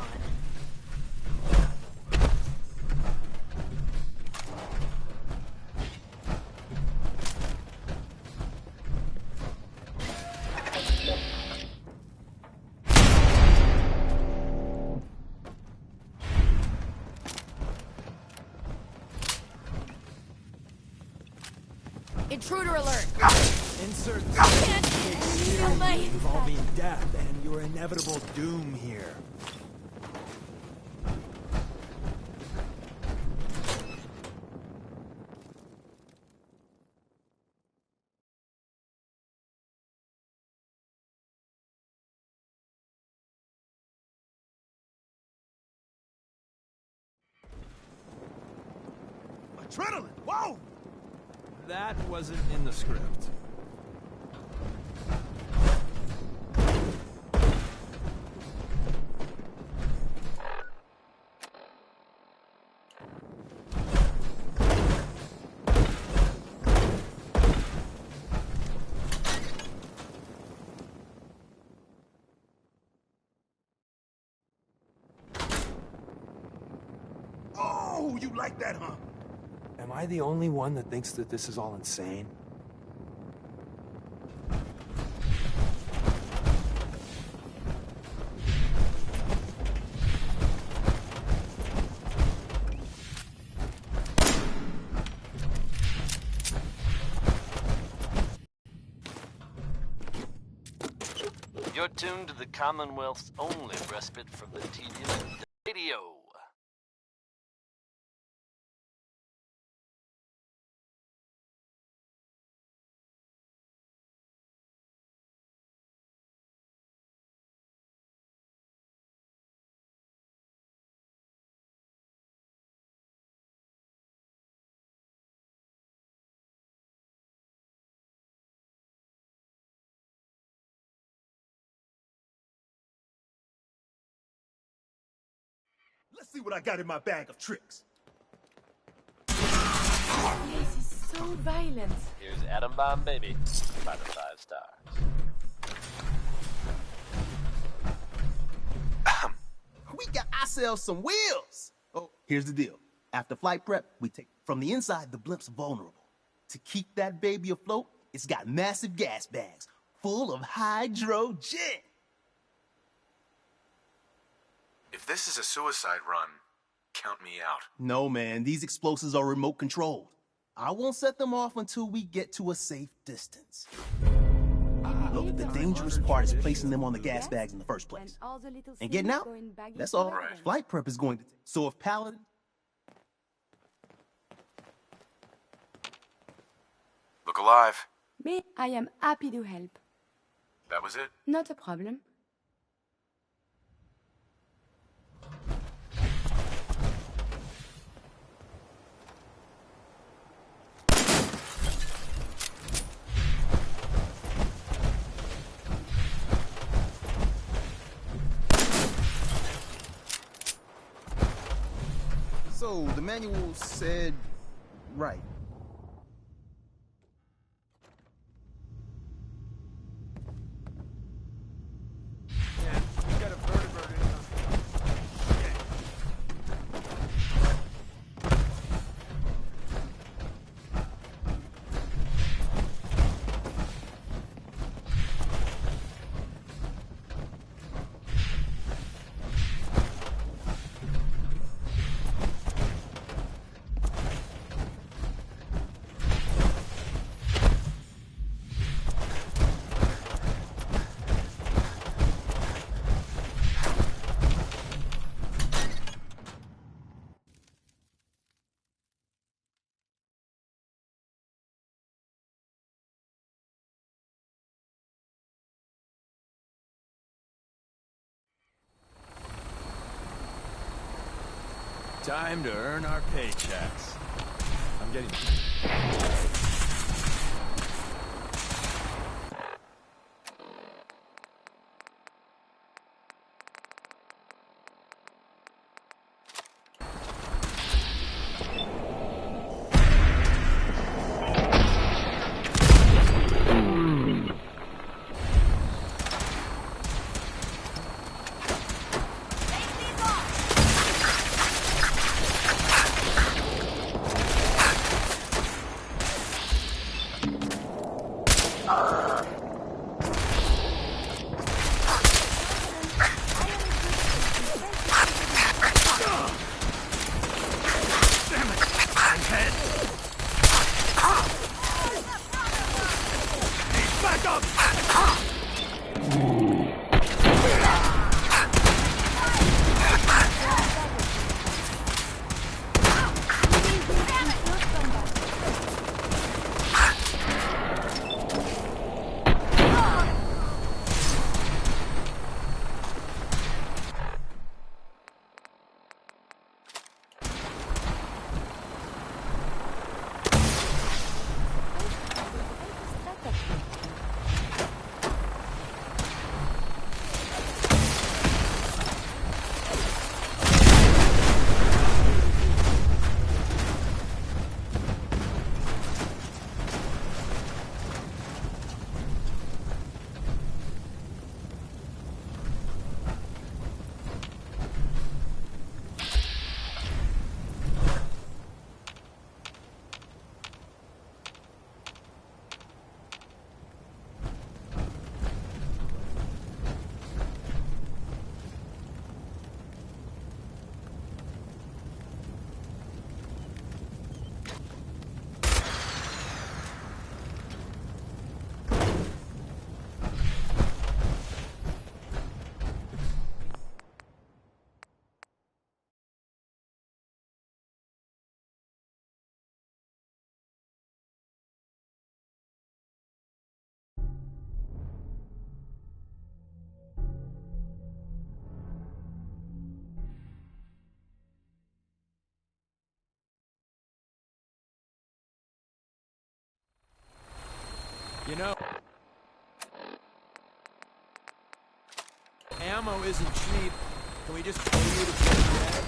Intruder alert! Insert Kill me. involving death and your inevitable doom here. Adrenaline! Whoa! That wasn't in the script. Oh, you like that, huh? Am I the only one that thinks that this is all insane? You're tuned to the Commonwealth's only respite from the tedium of the radio. Let's see what I got in my bag of tricks. This is so violent. Here's Atom Bomb Baby by the 5 stars. We got ourselves some wheels. Oh, here's the deal. After flight prep, we take from the inside, the blimp's vulnerable. To keep that baby afloat, it's got massive gas bags full of hydrogen. If this is a suicide run, count me out. No, man, these explosives are remote controlled. I won't set them off until we get to a safe distance. Look, the dangerous part is placing them on the gas bags in the first place. And getting out, that's all flight prep is going to take. So if Paladin... Look alive. Me, I am happy to help. That was it? Not a problem. No, the manual said right. Yeah, you got a vertebrate in us. Time to earn our paychecks. I'm getting... You know, ammo isn't cheap. Can we just pay you to get dead?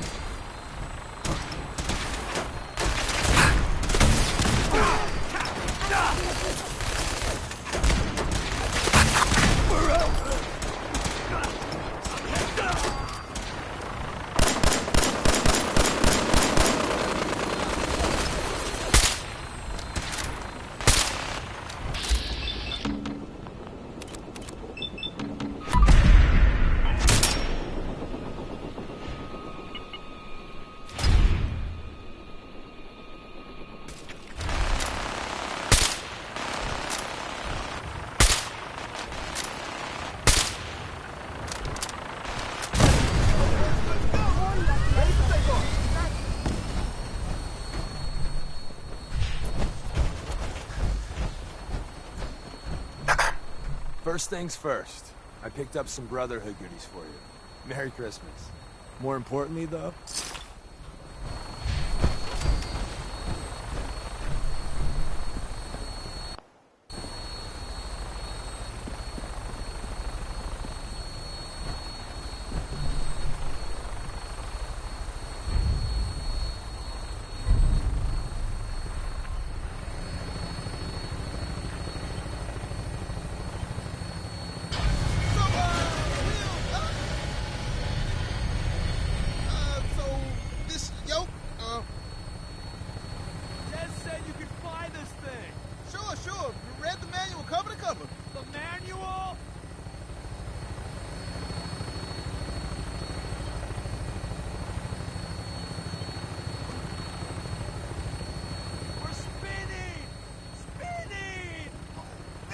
First things first, I picked up some Brotherhood goodies for you. Merry Christmas. More importantly, though,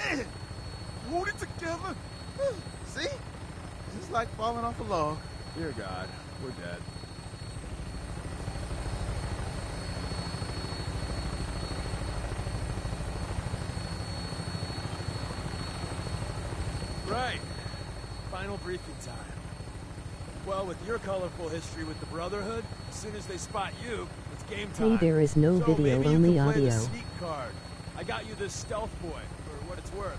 Man, hold it together. See? Just like falling off a log. Dear God, we're dead. Right. Final briefing time. Well, with your colorful history with the Brotherhood, as soon as they spot you, it's game time. Hey, there is no So video, maybe you only can play audio. the sneak card. I got you this stealth boy, for what it's worth.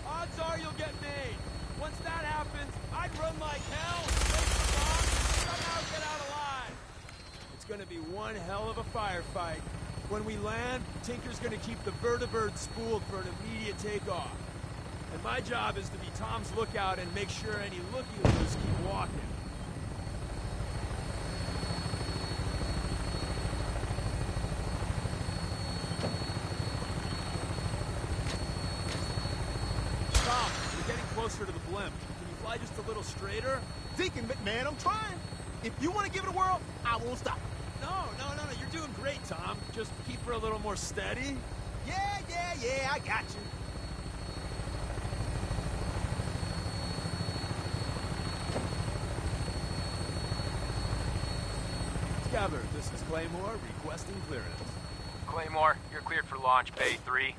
Odds are you'll get made. Once that happens, I'd run like hell, place the bomb, and somehow get out alive. It's gonna be one hell of a firefight. When we land, Tinker's gonna keep the vertibird spooled for an immediate takeoff. And my job is to be Tom's lookout and make sure any looky-loos keep walking. Tom, we're getting closer to the blimp. Can you fly just a little straighter? Deacon McMahon, I'm trying. If you want to give it a whirl, I won't stop. No, you're doing great, Tom. Just keep her a little more steady. Yeah, I got you. Scabbard, this is Claymore, requesting clearance. Claymore, you're cleared for launch, Bay 3.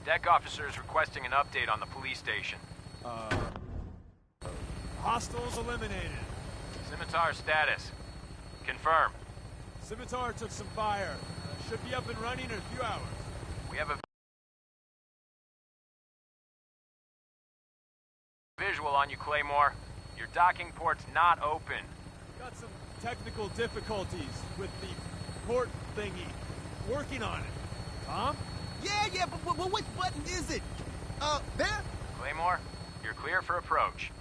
Deck officer is requesting an update on the police station. Hostiles eliminated. Scimitar status. Confirm. Scimitar took some fire. Should be up and running in a few hours. We have a visual on you, Claymore. Your docking port's not open. Got some technical difficulties with the port thingy. Working on it. Tom? Yeah, but which button is it? There? Claymore, you're clear for approach.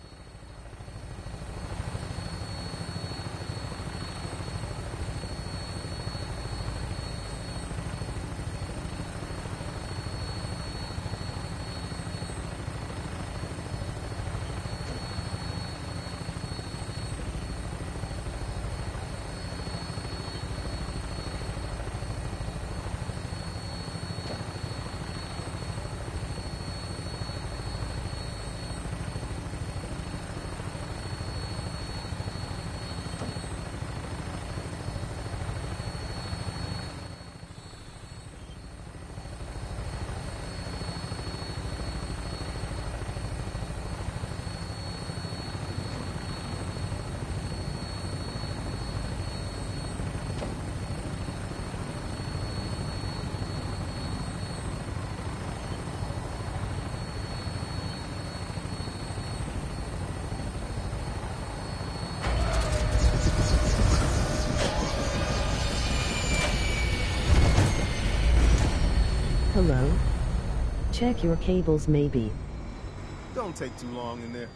Hello? Check your cables, maybe. Don't take too long in there.